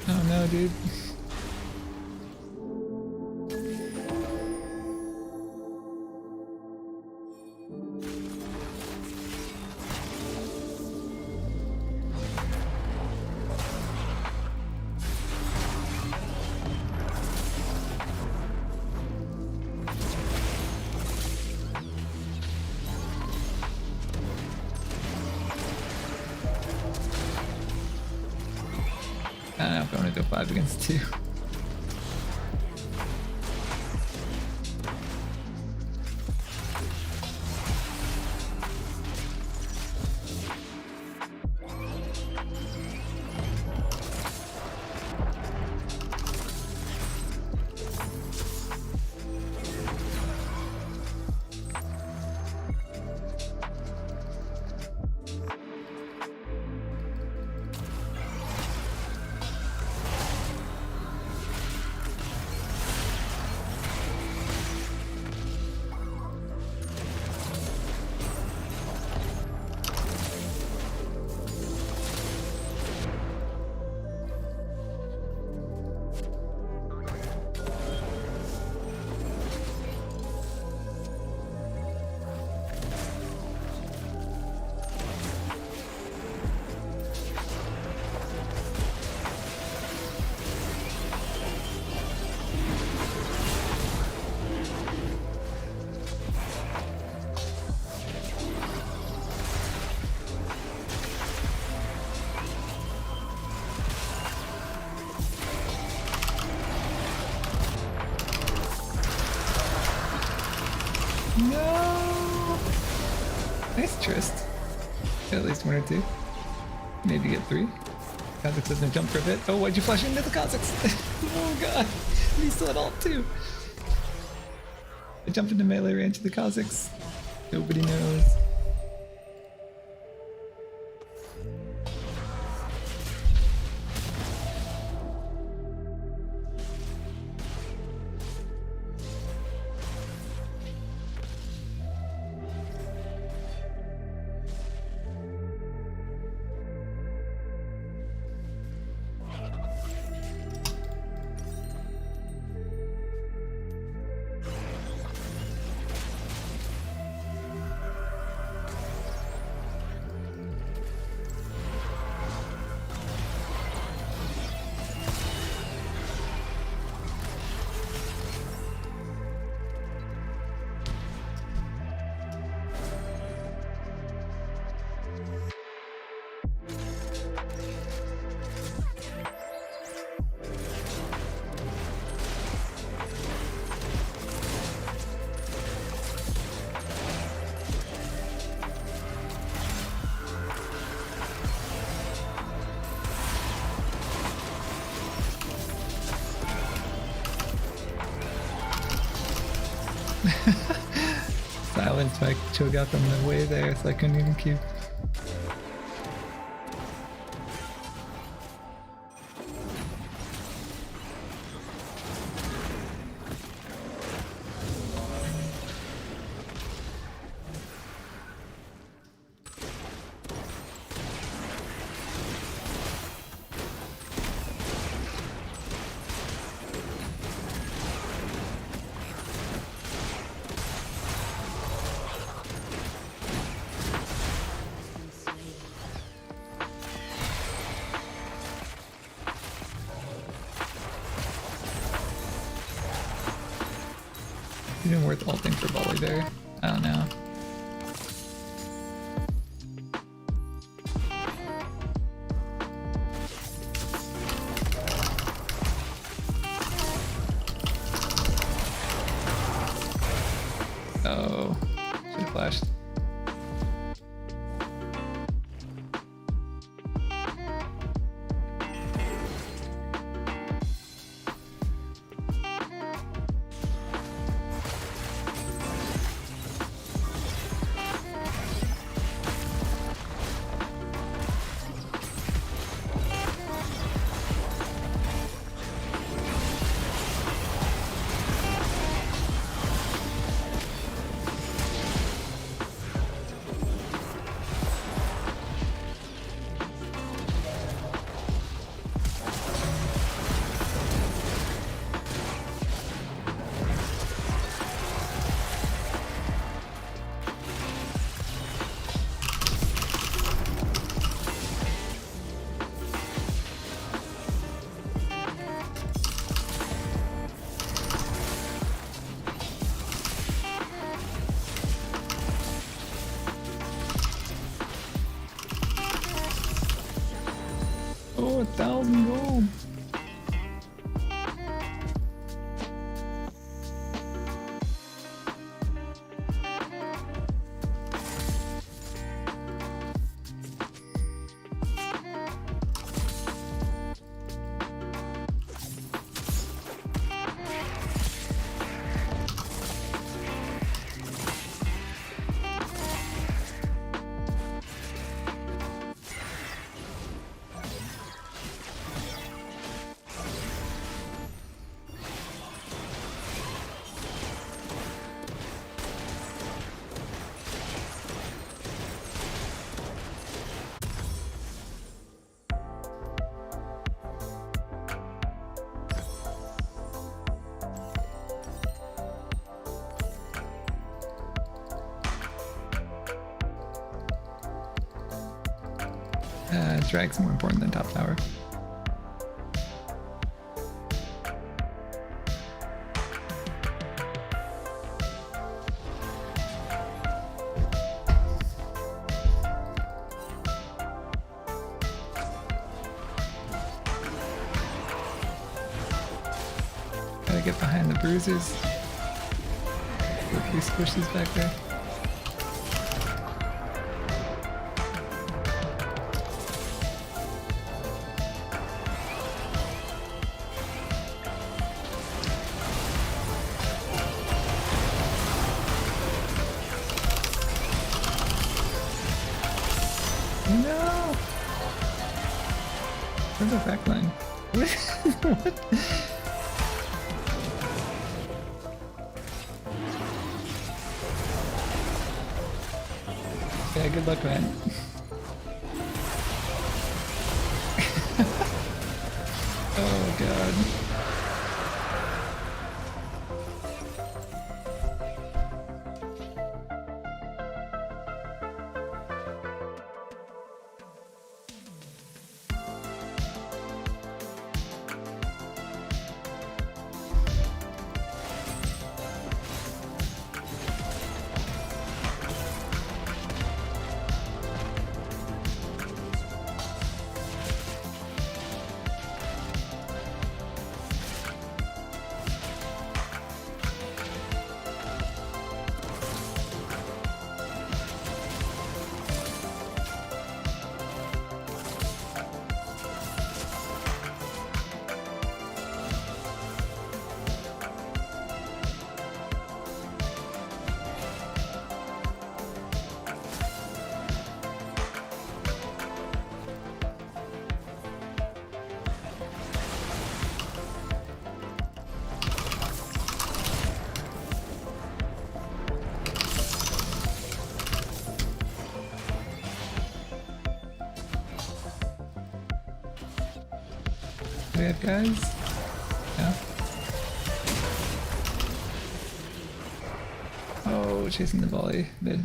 Oh no, dude. I don't know if I want to go 5 against 2. No! Nice Trist. Got at least 1 or 2. Maybe get 3. Kha'Zix doesn't jump for a bit. Oh, why'd you flash into the Kha'Zix? Oh god. He still had ult too. I jumped into melee range of the Kha'Zix. Nobody knows. Silence, so I choke out them the way there, so I couldn't even Q. Even worth ulting for volley there. I don't know. Oh, should have flashed. Oh, 1,000 gold. Drag's more important than top tower. Gotta get behind the bruisers. A few squishes back there. No! Where's our back line? What? Yeah, good luck, man. Oh god. Do we have guys? Yeah. Oh, chasing the volley mid.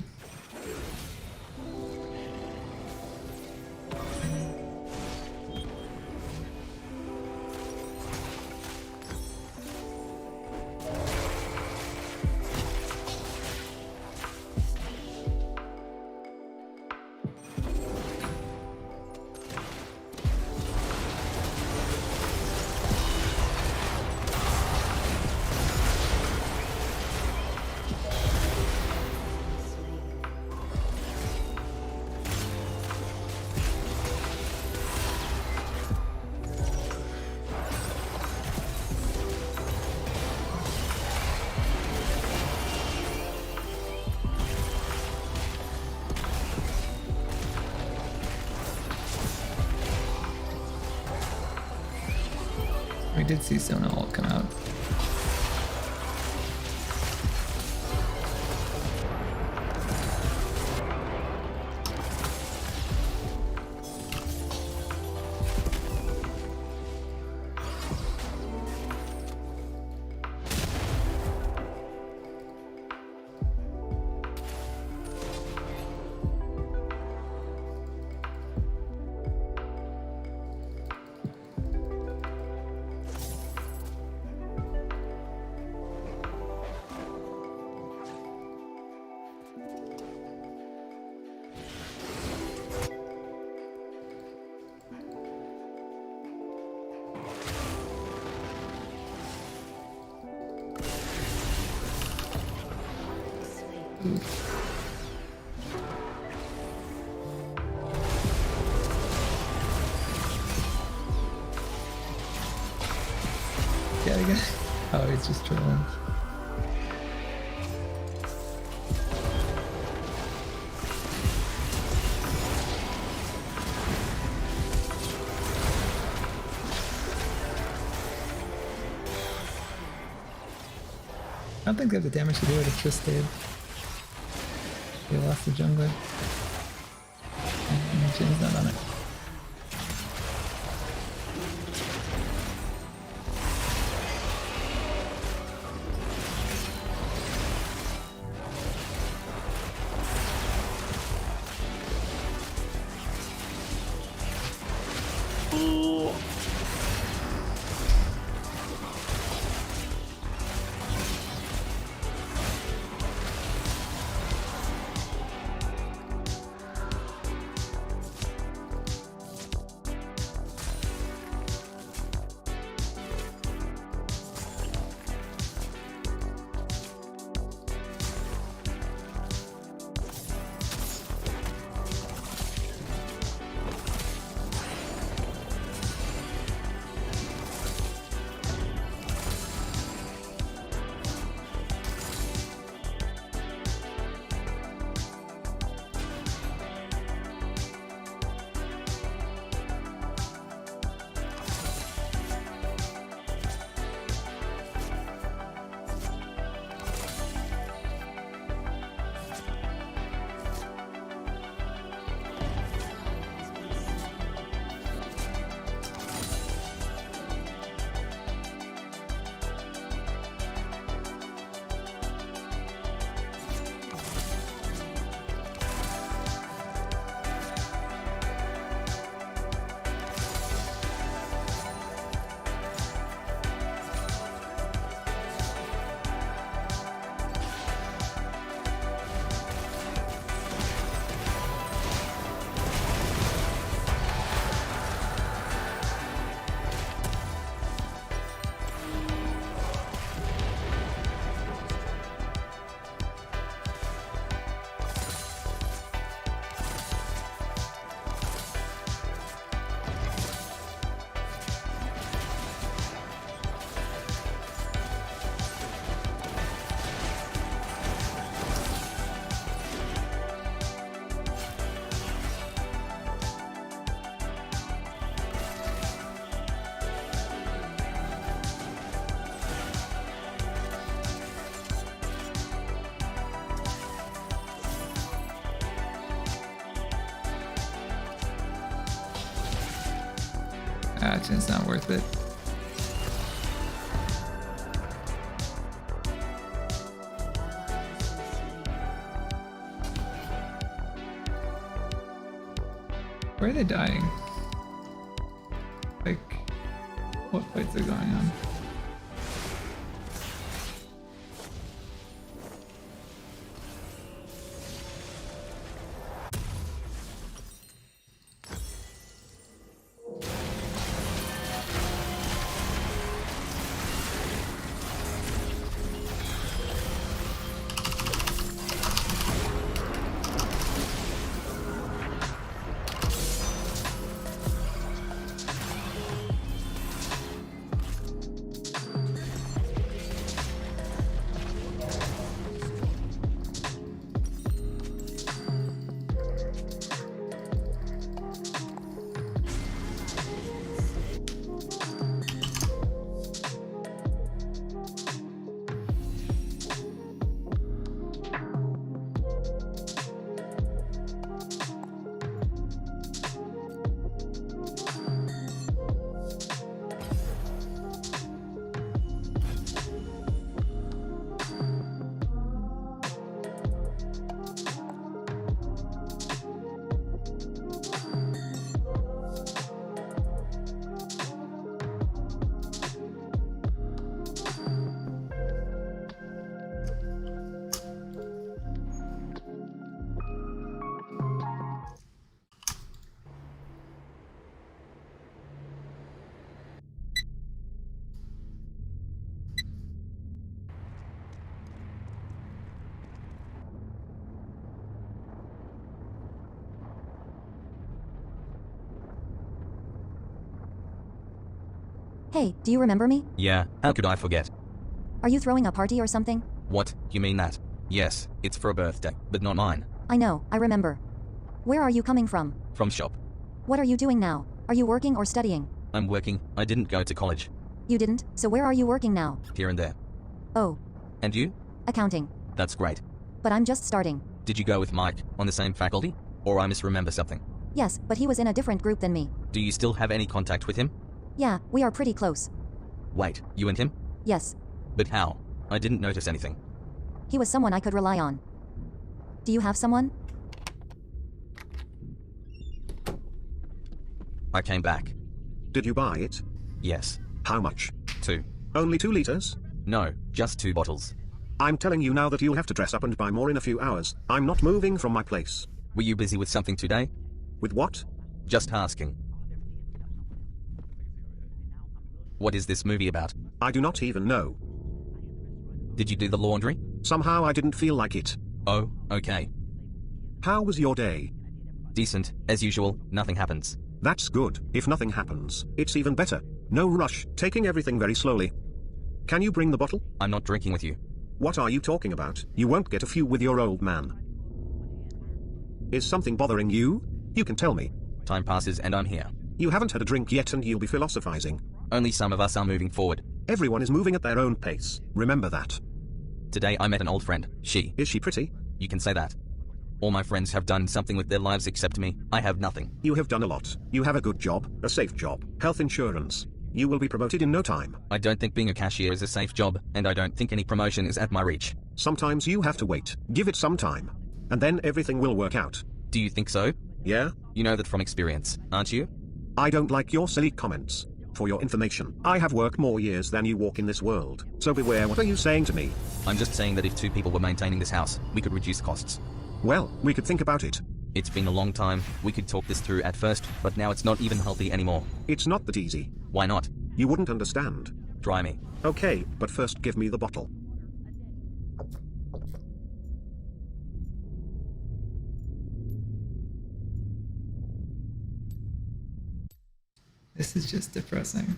did see Sona ult come out. Yeah, again. Oh, he's just trolling. I don't think they have the damage to do it if Triss stayed. They lost the jungler. And Jin's not on it. It's not worth it. Where are they dying? Like, what fights are going on? Hey, do you remember me? Yeah, how could I forget? Are you throwing a party or something? What, you mean that? Yes, it's for a birthday, but not mine. I know, I remember. Where are you coming from? From shop. What are you doing now? Are you working or studying? I'm working. I didn't go to college. You didn't? So where are you working now? Here and there. Oh, And you? accounting. That's great. But I'm just starting. Did you go with Mike on the same faculty? Or I misremember something? Yes, but he was in a different group than me. Do you still have any contact with him? Yeah, we are pretty close. Wait, you and him? Yes, But how? I didn't notice anything. he was someone I could rely on. Do you have someone? I came back. Did you buy it? Yes. How much? 2. Only 2 liters? No, just 2 bottles. I'm telling you now that you'll have to dress up and buy more in a few hours. I'm not moving from my place. Were you busy with something today? With what? Just asking. What is this movie about? I do not even know. Did you do the laundry? Somehow I didn't feel like it. Oh, okay. How was your day? Decent. As usual, nothing happens. That's good. If nothing happens, it's even better. No rush, taking everything very slowly. Can you bring the bottle? I'm not drinking with you. What are you talking about? You won't get a few with your old man. Is something bothering you? You can tell me. Time passes and I'm here. You haven't had a drink yet and you'll be philosophizing. Only some of us are moving forward. Everyone is moving at their own pace. Remember that. Today I met an old friend. Is she pretty? You can say that. All my friends have done something with their lives except me. I have nothing. You have done a lot. You have a good job, a safe job, health insurance. You will be promoted in no time. I don't think being a cashier is a safe job, and I don't think any promotion is at my reach. Sometimes you have to wait. Give it some time. And then everything will work out. Do you think so? Yeah? You know that from experience, aren't you? I don't like your silly comments. For your information, I have worked more years than you walk in this world. So beware, what are you saying to me? I'm just saying that if 2 people were maintaining this house, we could reduce costs. Well, we could think about it. It's been a long time. We could talk this through at first, but now it's not even healthy anymore. It's not that easy. Why not? You wouldn't understand. Try me. Okay, but first give me the bottle. This is just depressing.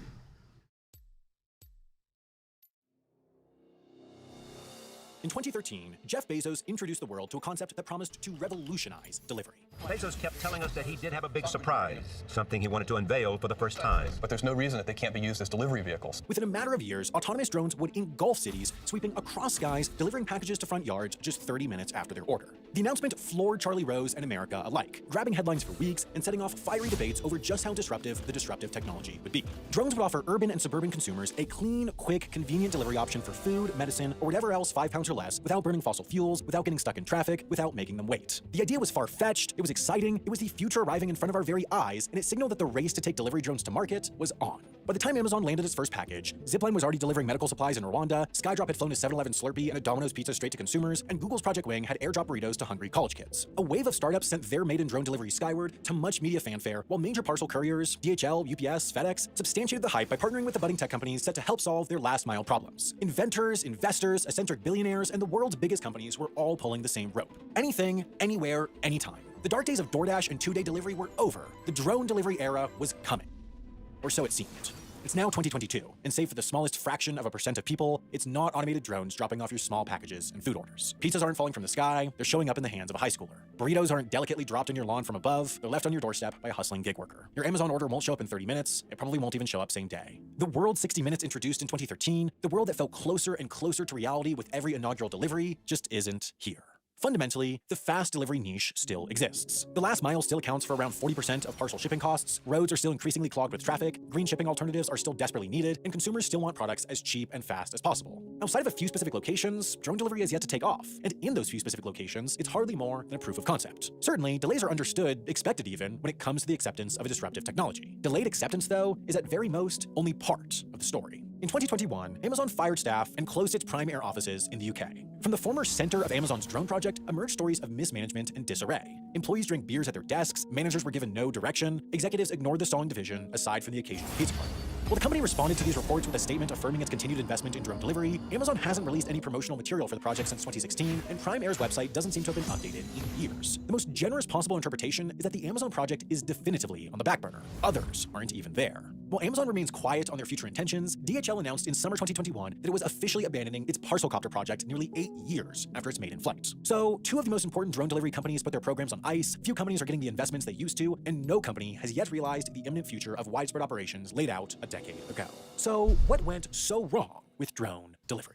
In 2013, Jeff Bezos introduced the world to a concept that promised to revolutionize delivery. Bezos kept telling us that he did have a big surprise, something he wanted to unveil for the first time. But there's no reason that they can't be used as delivery vehicles. Within a matter of years, autonomous drones would engulf cities, sweeping across skies, delivering packages to front yards just 30 minutes after their order. The announcement floored Charlie Rose and America alike, grabbing headlines for weeks and setting off fiery debates over just how disruptive the disruptive technology would be. Drones would offer urban and suburban consumers a clean, quick, convenient delivery option for food, medicine, or whatever else 5 pounds or less, without burning fossil fuels, without getting stuck in traffic, without making them wait. The idea was far-fetched, it was exciting, it was the future arriving in front of our very eyes, and it signaled that the race to take delivery drones to market was on. By the time Amazon landed its first package, Zipline was already delivering medical supplies in Rwanda, Skydrop had flown a 7-Eleven Slurpee and a Domino's pizza straight to consumers, and Google's Project Wing had airdrop burritos to hungry college kids. A wave of startups sent their maiden drone delivery skyward to much media fanfare, while major parcel couriers, DHL, UPS, FedEx, substantiated the hype by partnering with the budding tech companies set to help solve their last-mile problems. Inventors, investors, eccentric billionaires, and the world's biggest companies were all pulling the same rope. Anything, anywhere, anytime. The dark days of DoorDash and 2-day delivery were over. The drone delivery era was coming. Or so it seemed. It's now 2022, and save for the smallest fraction of a percent of people, it's not automated drones dropping off your small packages and food orders. Pizzas aren't falling from the sky, they're showing up in the hands of a high schooler. Burritos aren't delicately dropped on your lawn from above, they're left on your doorstep by a hustling gig worker. Your Amazon order won't show up in 30 minutes, it probably won't even show up same day. The world 60 Minutes introduced in 2013, the world that felt closer and closer to reality with every inaugural delivery, just isn't here. Fundamentally, the fast delivery niche still exists. The last mile still accounts for around 40% of parcel shipping costs, roads are still increasingly clogged with traffic, green shipping alternatives are still desperately needed, and consumers still want products as cheap and fast as possible. Outside of a few specific locations, drone delivery has yet to take off, and in those few specific locations, it's hardly more than a proof of concept. Certainly, delays are understood, expected even, when it comes to the acceptance of a disruptive technology. Delayed acceptance, though, is at very most only part of the story. In 2021, Amazon fired staff and closed its Prime Air offices in the UK. From the former center of Amazon's drone project emerged stories of mismanagement and disarray. Employees drank beers at their desks, managers were given no direction, executives ignored the stalling division aside from the occasional pizza party. While the company responded to these reports with a statement affirming its continued investment in drone delivery, Amazon hasn't released any promotional material for the project since 2016, and Prime Air's website doesn't seem to have been updated in years. The most generous possible interpretation is that the Amazon project is definitively on the back burner. Others aren't even there. While Amazon remains quiet on their future intentions, DHL announced in summer 2021 that it was officially abandoning its Parcelcopter project nearly 8 years after its maiden flight. So, two of the most important drone delivery companies put their programs on ice, few companies are getting the investments they used to, and no company has yet realized the imminent future of widespread operations laid out a decade ago. So, what went so wrong with drone delivery?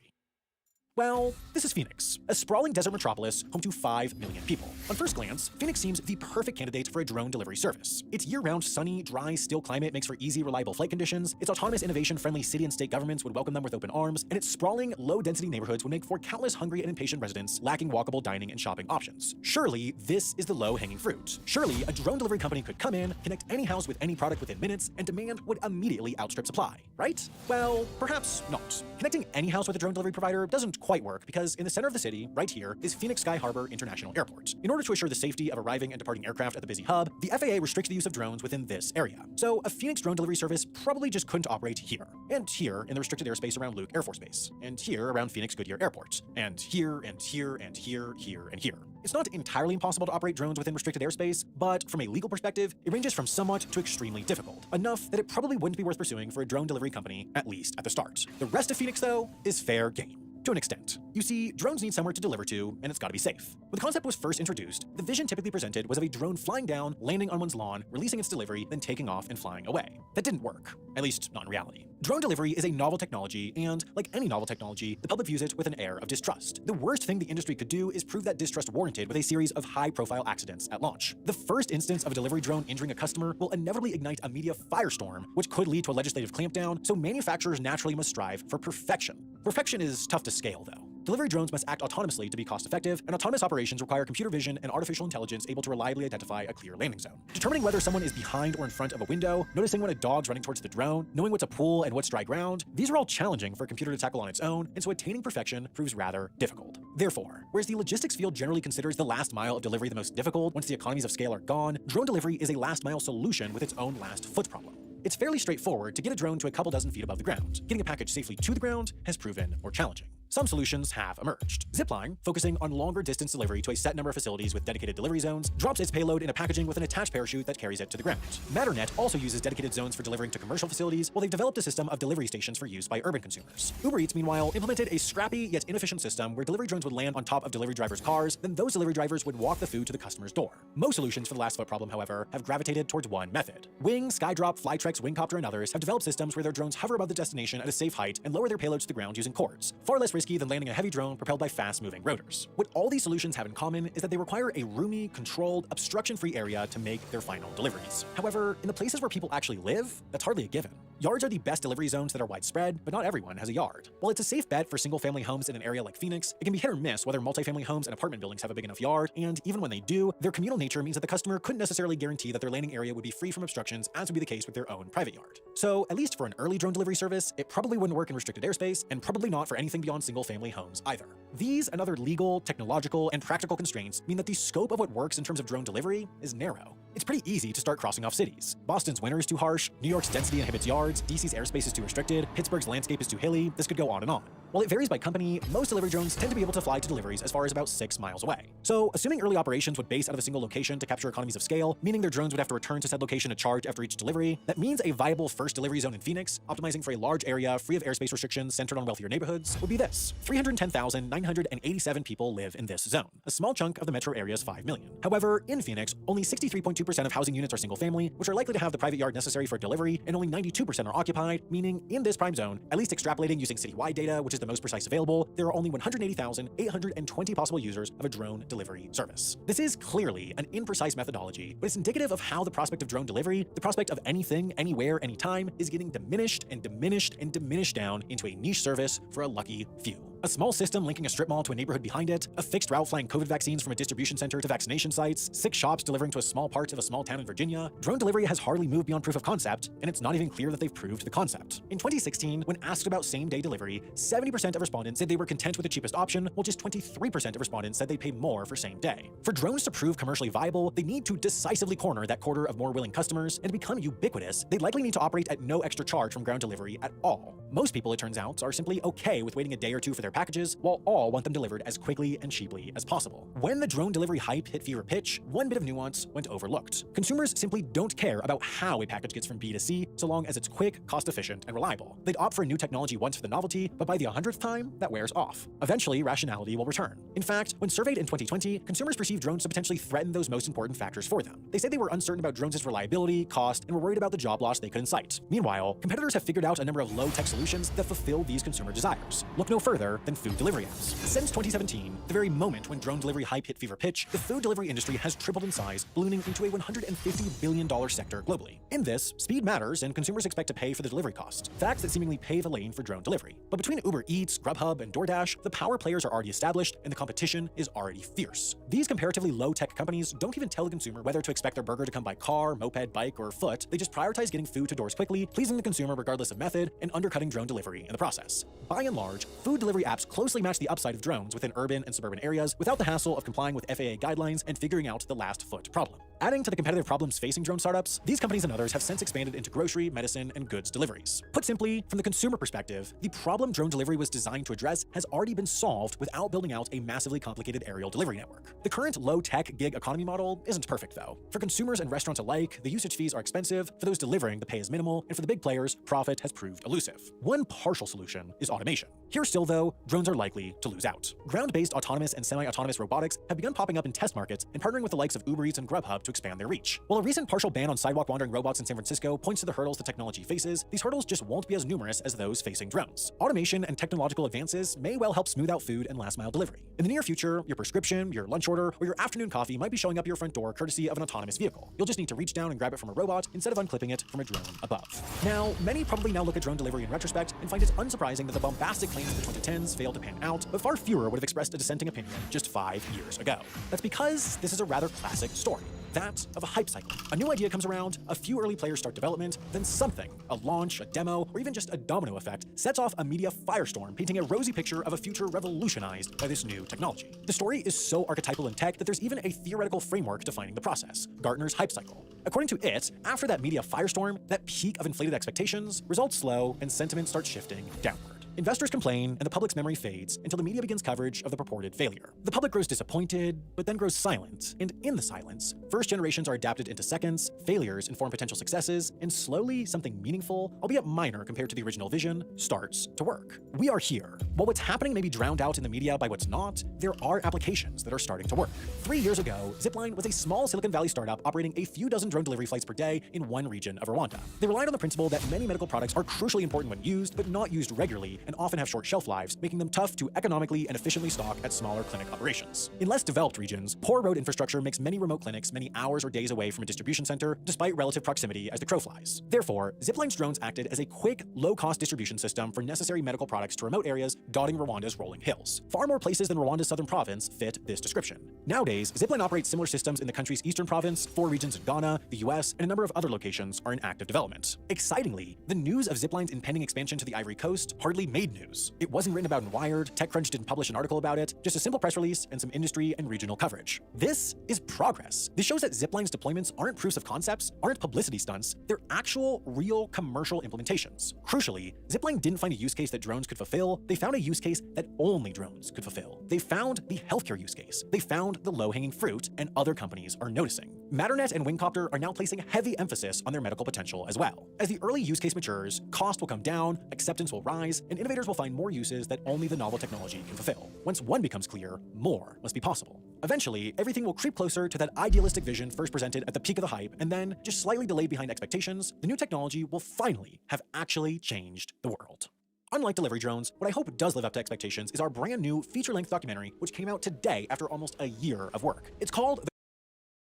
Well, this is Phoenix, a sprawling desert metropolis home to 5 million people. On first glance, Phoenix seems the perfect candidate for a drone delivery service. Its year-round sunny, dry, still climate makes for easy, reliable flight conditions, its autonomous, innovation-friendly city and state governments would welcome them with open arms, and its sprawling, low-density neighborhoods would make for countless hungry and impatient residents lacking walkable dining and shopping options. Surely, this is the low-hanging fruit. Surely, a drone delivery company could come in, connect any house with any product within minutes, and demand would immediately outstrip supply, right? Well, perhaps not. Connecting any house with a drone delivery provider doesn't quite work because in the center of the city, right here, is Phoenix Sky Harbor International Airport. In order to assure the safety of arriving and departing aircraft at the busy hub, the FAA restricts the use of drones within this area. So a Phoenix drone delivery service probably just couldn't operate here, and here in the restricted airspace around Luke Air Force Base, and here around Phoenix Goodyear Airport, and here and here and here, here and here. It's not entirely impossible to operate drones within restricted airspace, but from a legal perspective, it ranges from somewhat to extremely difficult, enough that it probably wouldn't be worth pursuing for a drone delivery company, at least at the start. The rest of Phoenix, though, is fair game. To an extent. You see, drones need somewhere to deliver to, and it's gotta be safe. When the concept was first introduced, the vision typically presented was of a drone flying down, landing on one's lawn, releasing its delivery, then taking off and flying away. That didn't work, at least not in reality. Drone delivery is a novel technology, and like any novel technology, the public views it with an air of distrust. The worst thing the industry could do is prove that distrust warranted with a series of high-profile accidents at launch. The first instance of a delivery drone injuring a customer will inevitably ignite a media firestorm, which could lead to a legislative clampdown, so manufacturers naturally must strive for perfection. Perfection is tough to scale, though. Delivery drones must act autonomously to be cost-effective, and autonomous operations require computer vision and artificial intelligence able to reliably identify a clear landing zone. Determining whether someone is behind or in front of a window, noticing when a dog's running towards the drone, knowing what's a pool and what's dry ground, these are all challenging for a computer to tackle on its own, and so attaining perfection proves rather difficult. Therefore, whereas the logistics field generally considers the last mile of delivery the most difficult once the economies of scale are gone, drone delivery is a last-mile solution with its own last-foot problem. It's fairly straightforward to get a drone to a couple dozen feet above the ground. Getting a package safely to the ground has proven more challenging. Some solutions have emerged. Zipline, focusing on longer distance delivery to a set number of facilities with dedicated delivery zones, drops its payload in a packaging with an attached parachute that carries it to the ground. Matternet also uses dedicated zones for delivering to commercial facilities, while they've developed a system of delivery stations for use by urban consumers. Uber Eats, meanwhile, implemented a scrappy yet inefficient system where delivery drones would land on top of delivery drivers' cars, then those delivery drivers would walk the food to the customer's door. Most solutions for the last foot problem, however, have gravitated towards one method. Wing, Skydrop, Flytrex, Wingcopter, and others have developed systems where their drones hover above the destination at a safe height and lower their payloads to the ground using cords, far less risky than landing a heavy drone propelled by fast-moving rotors. What all these solutions have in common is that they require a roomy, controlled, obstruction-free area to make their final deliveries. However, in the places where people actually live, that's hardly a given. Yards are the best delivery zones that are widespread, but not everyone has a yard. While it's a safe bet for single-family homes in an area like Phoenix, it can be hit or miss whether multifamily homes and apartment buildings have a big enough yard, and even when they do, their communal nature means that the customer couldn't necessarily guarantee that their landing area would be free from obstructions, as would be the case with their own private yard. So, at least for an early drone delivery service, it probably wouldn't work in restricted airspace, and probably not for anything beyond single-family homes either. These and other legal, technological, and practical constraints mean that the scope of what works in terms of drone delivery is narrow. It's pretty easy to start crossing off cities. Boston's winter is too harsh, New York's density inhibits yards, DC's airspace is too restricted, Pittsburgh's landscape is too hilly, this could go on and on. While it varies by company, most delivery drones tend to be able to fly to deliveries as far as about 6 miles away. So, assuming early operations would base out of a single location to capture economies of scale, meaning their drones would have to return to said location to charge after each delivery, that means a viable first delivery zone in Phoenix, optimizing for a large area free of airspace restrictions centered on wealthier neighborhoods, would be this. 310,987 people live in this zone, a small chunk of the metro area's 5 million. However, in Phoenix, only 63.2% of housing units are single family, which are likely to have the private yard necessary for delivery, and only 92% are occupied, meaning in this prime zone, at least extrapolating using citywide data, which is the most precise available, there are only 180,820 possible users of a drone delivery service. This is clearly an imprecise methodology, but it's indicative of how the prospect of drone delivery, the prospect of anything, anywhere, anytime, is getting diminished and diminished and diminished down into a niche service for a lucky few. A small system linking a strip mall to a neighborhood behind it, a fixed route flying COVID vaccines from a distribution center to vaccination sites, 6 shops delivering to a small part of a small town in Virginia. Drone delivery has hardly moved beyond proof of concept, and it's not even clear that they've proved the concept. In 2016, when asked about same-day delivery, 70% of respondents said they were content with the cheapest option, while just 23% of respondents said they'd pay more for same day. For drones to prove commercially viable, they need to decisively corner that quarter of more willing customers, and to become ubiquitous, they'd likely need to operate at no extra charge from ground delivery at all. Most people, it turns out, are simply okay with waiting a day or two for their packages, while all want them delivered as quickly and cheaply as possible. When the drone delivery hype hit fever pitch, one bit of nuance went overlooked. Consumers simply don't care about how a package gets from B to C, so long as it's quick, cost-efficient, and reliable. They'd opt for a new technology once for the novelty, but by the 100th time, that wears off. Eventually, rationality will return. In fact, when surveyed in 2020, consumers perceived drones to potentially threaten those most important factors for them. They said they were uncertain about drones' reliability, cost, and were worried about the job loss they could incite. Meanwhile, competitors have figured out a number of low-tech solutions that fulfill these consumer desires. Look no further than food delivery apps. Since 2017, the very moment when drone delivery hype hit fever pitch, the food delivery industry has tripled in size, ballooning into a $150 billion sector globally. In this, speed matters and consumers expect to pay for the delivery cost, facts that seemingly pave the lane for drone delivery. But between Uber Eats, Grubhub, and DoorDash, the power players are already established and the competition is already fierce. These comparatively low-tech companies don't even tell the consumer whether to expect their burger to come by car, moped, bike, or foot. They just prioritize getting food to doors quickly, pleasing the consumer regardless of method, and undercutting drone delivery in the process. By and large, food delivery apps closely match the upside of drones within urban and suburban areas without the hassle of complying with FAA guidelines and figuring out the last foot problem. Adding to the competitive problems facing drone startups, these companies and others have since expanded into grocery, medicine, and goods deliveries. Put simply, from the consumer perspective, the problem drone delivery was designed to address has already been solved without building out a massively complicated aerial delivery network. The current low-tech gig economy model isn't perfect though. For consumers and restaurants alike, the usage fees are expensive, for those delivering, the pay is minimal, and for the big players, profit has proved elusive. One partial solution is automation. Here still though, drones are likely to lose out. Ground-based autonomous and semi-autonomous robotics have begun popping up in test markets and partnering with the likes of Uber Eats and Grubhub to expand their reach. While a recent partial ban on sidewalk wandering robots in San Francisco points to the hurdles the technology faces, these hurdles just won't be as numerous as those facing drones. Automation and technological advances may well help smooth out food and last-mile delivery. In the near future, your prescription, your lunch order, or your afternoon coffee might be showing up at your front door courtesy of an autonomous vehicle. You'll just need to reach down and grab it from a robot instead of unclipping it from a drone above. Now, many probably now look at drone delivery in retrospect and find it unsurprising that the bombastic claims of the 2010s failed to pan out, but far fewer would have expressed a dissenting opinion just 5 years ago. That's because this is a rather classic story. That of a hype cycle. A new idea comes around, a few early players start development, then something, a launch, a demo, or even just a domino effect, sets off a media firestorm, painting a rosy picture of a future revolutionized by this new technology. The story is so archetypal in tech that there's even a theoretical framework defining the process, Gartner's hype cycle. According to it, after that media firestorm, that peak of inflated expectations, results slow and sentiment starts shifting downward. Investors complain, and the public's memory fades until the media begins coverage of the purported failure. The public grows disappointed, but then grows silent, and in the silence, first generations are adapted into seconds, failures inform potential successes, and slowly something meaningful, albeit minor compared to the original vision, starts to work. We are here. While what's happening may be drowned out in the media by what's not, there are applications that are starting to work. 3 years ago, Zipline was a small Silicon Valley startup operating a few dozen drone delivery flights per day in one region of Rwanda. They relied on the principle that many medical products are crucially important when used, but not used regularly, and often have short shelf lives, making them tough to economically and efficiently stock at smaller clinic operations. In less developed regions, poor road infrastructure makes many remote clinics many hours or days away from a distribution center, despite relative proximity as the crow flies. Therefore, Zipline's drones acted as a quick, low-cost distribution system for necessary medical products to remote areas dotting Rwanda's rolling hills. Far more places than Rwanda's southern province fit this description. Nowadays, Zipline operates similar systems in the country's eastern province, 4 regions in Ghana, the US, and a number of other locations are in active development. Excitingly, the news of Zipline's impending expansion to the Ivory Coast hardly made news. It wasn't written about in Wired, TechCrunch didn't publish an article about it, just a simple press release and some industry and regional coverage. This is progress. This shows that Zipline's deployments aren't proofs of concepts, aren't publicity stunts, they're actual, real commercial implementations. Crucially, Zipline didn't find a use case that drones could fulfill, they found a use case that only drones could fulfill. They found the healthcare use case. They found the low-hanging fruit, and other companies are noticing. Matternet and Wingcopter are now placing heavy emphasis on their medical potential as well. As the early use case matures, cost will come down, acceptance will rise, and innovators will find more uses that only the novel technology can fulfill. Once one becomes clear, more must be possible. Eventually, everything will creep closer to that idealistic vision first presented at the peak of the hype, and then, just slightly delayed behind expectations, the new technology will finally have actually changed the world. Unlike delivery drones, what I hope does live up to expectations is our brand new feature-length documentary, which came out today after almost a year of work. It's called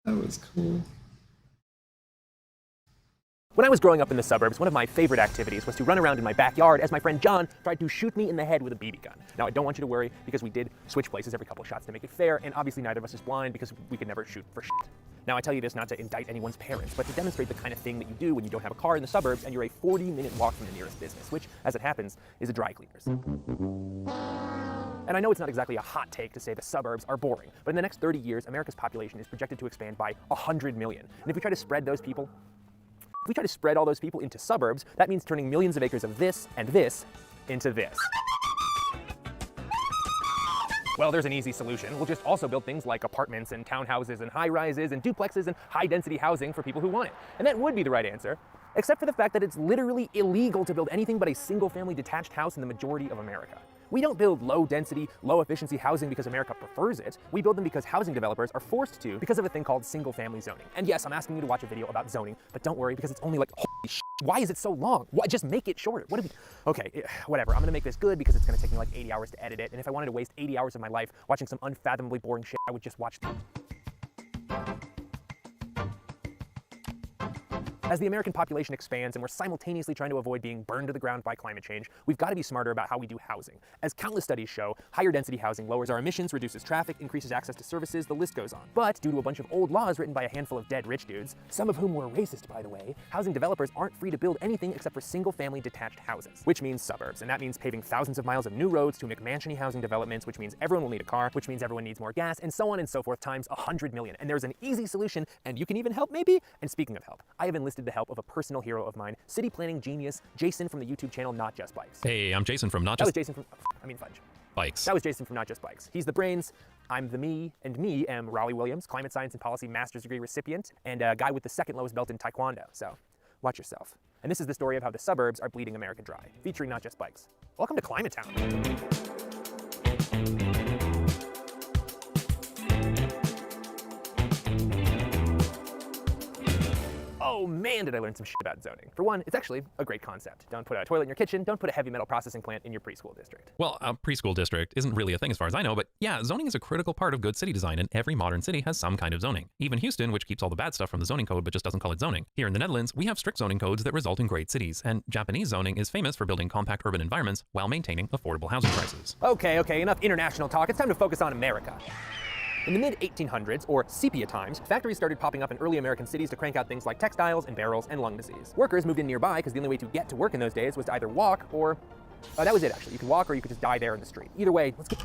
That was cool. When I was growing up in the suburbs, one of my favorite activities was to run around in my backyard as my friend John tried to shoot me in the head with a BB gun. Now, I don't want you to worry because we did switch places every couple of shots to make it fair, and obviously neither of us is blind because we could never shoot for shit. Now, I tell you this not to indict anyone's parents, but to demonstrate the kind of thing that you do when you don't have a car in the suburbs and you're a 40-minute walk from the nearest business, which, as it happens, is a dry cleaners. And I know it's not exactly a hot take to say the suburbs are boring, but in the next 30 years, America's population is projected to expand by 100 million. And if we try to spread those people, if we try to spread all those people into suburbs, that means turning millions of acres of this and this into this. Well, there's an easy solution. We'll just also build things like apartments and townhouses and high-rises and duplexes and high-density housing for people who want it. And that would be the right answer, except for the fact that it's literally illegal to build anything but a single-family detached house in the majority of America. We don't build low-density, low-efficiency housing because America prefers it. We build them because housing developers are forced to because of a thing called single-family zoning. And yes, I'm asking you to watch a video about zoning, but don't worry because it's only like, holy shit, why is it so long? Why, just make it shorter. What if we, okay, whatever. I'm gonna make this good because it's gonna take me like 80 hours to edit it. And if I wanted to waste 80 hours of my life watching some unfathomably boring shit, I would just watch As the American population expands and we're simultaneously trying to avoid being burned to the ground by climate change, we've got to be smarter about how we do housing. As countless studies show, higher density housing lowers our emissions, reduces traffic, increases access to services, the list goes on. But due to a bunch of old laws written by a handful of dead rich dudes, some of whom were racist by the way, housing developers aren't free to build anything except for single-family detached houses, which means suburbs. And that means paving thousands of miles of new roads to McMansion-y housing developments, which means everyone will need a car, which means everyone needs more gas, and so on and so forth times 100 million. And there's an easy solution, and you can even help maybe? And speaking of help, I have enlisted the help of a personal hero of mine, city planning genius, Jason from the YouTube channel Not Just Bikes. Hey, I'm Jason from Not That Just... was Jason from, fudge. Bikes. That was Jason from Not Just Bikes. He's the brains, I'm the me, and me am Raleigh Williams, climate science and policy master's degree recipient, and a guy with the second lowest belt in Taekwondo, so watch yourself. And this is the story of how the suburbs are bleeding America dry, featuring Not Just Bikes. Welcome to Climate Town. Oh man, did I learn some shit about zoning. For one, it's actually a great concept. Don't put a toilet in your kitchen, don't put a heavy metal processing plant in your preschool district. Well, a preschool district isn't really a thing as far as I know, but yeah, zoning is a critical part of good city design, and every modern city has some kind of zoning. Even Houston, which keeps all the bad stuff from the zoning code but just doesn't call it zoning. Here in the Netherlands, we have strict zoning codes that result in great cities, and Japanese zoning is famous for building compact urban environments while maintaining affordable housing prices. Okay, enough international talk. It's time to focus on America. In the mid-1800s, or sepia times, factories started popping up in early American cities to crank out things like textiles and barrels and lung disease. Workers moved in nearby because the only way to get to work in those days was to either walk or... that was it, actually. You could walk or you could just die there in the street. Either way, let's get...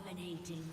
Dominating.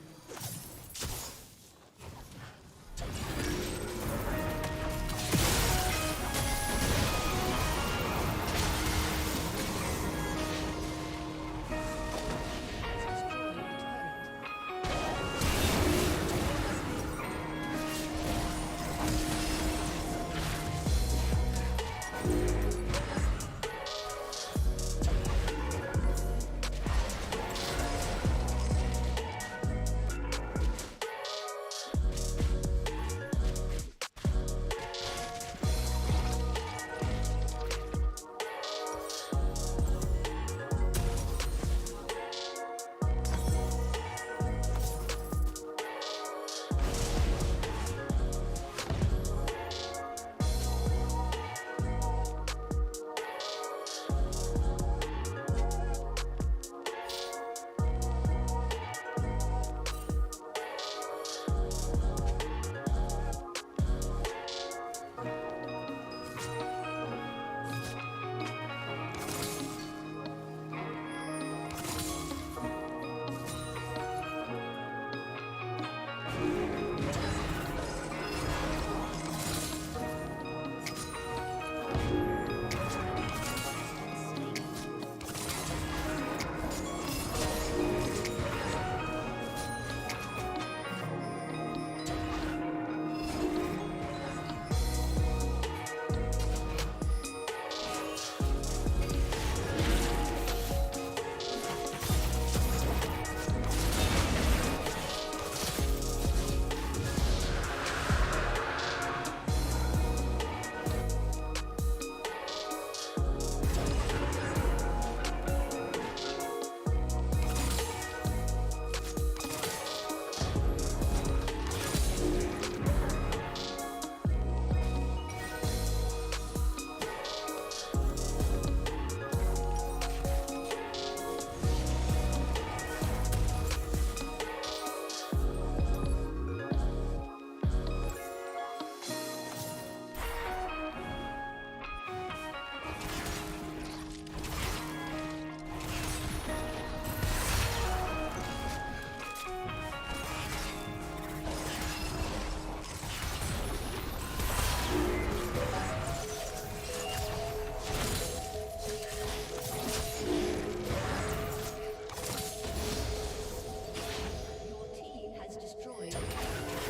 Your team has destroyed a turret.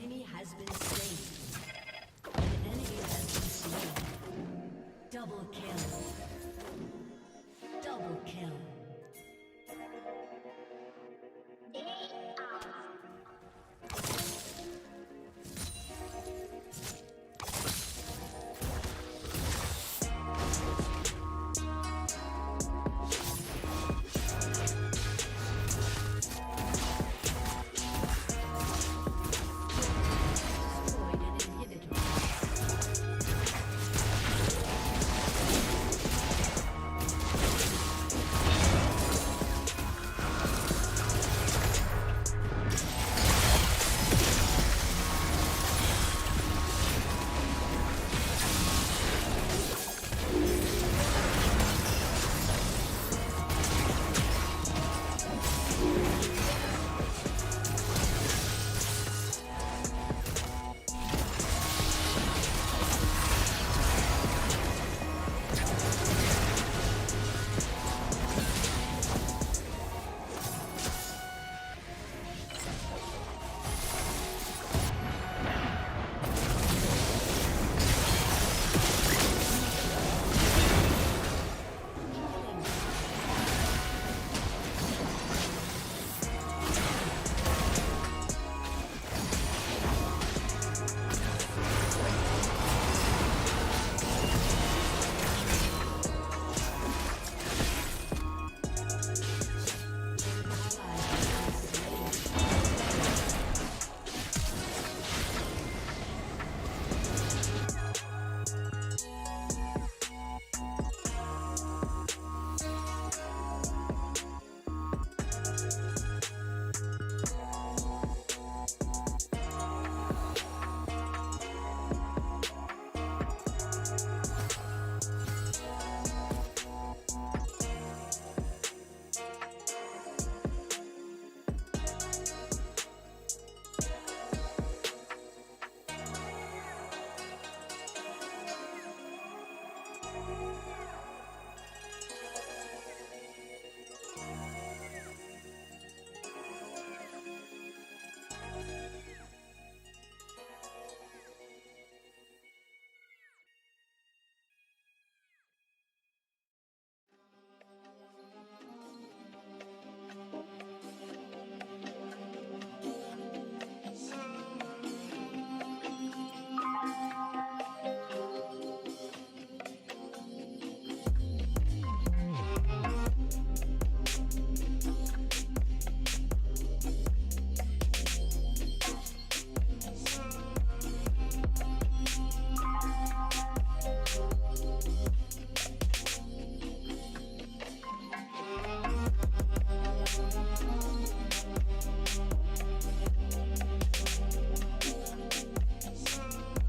enemy has been slain. An enemy has been slain. Double kill.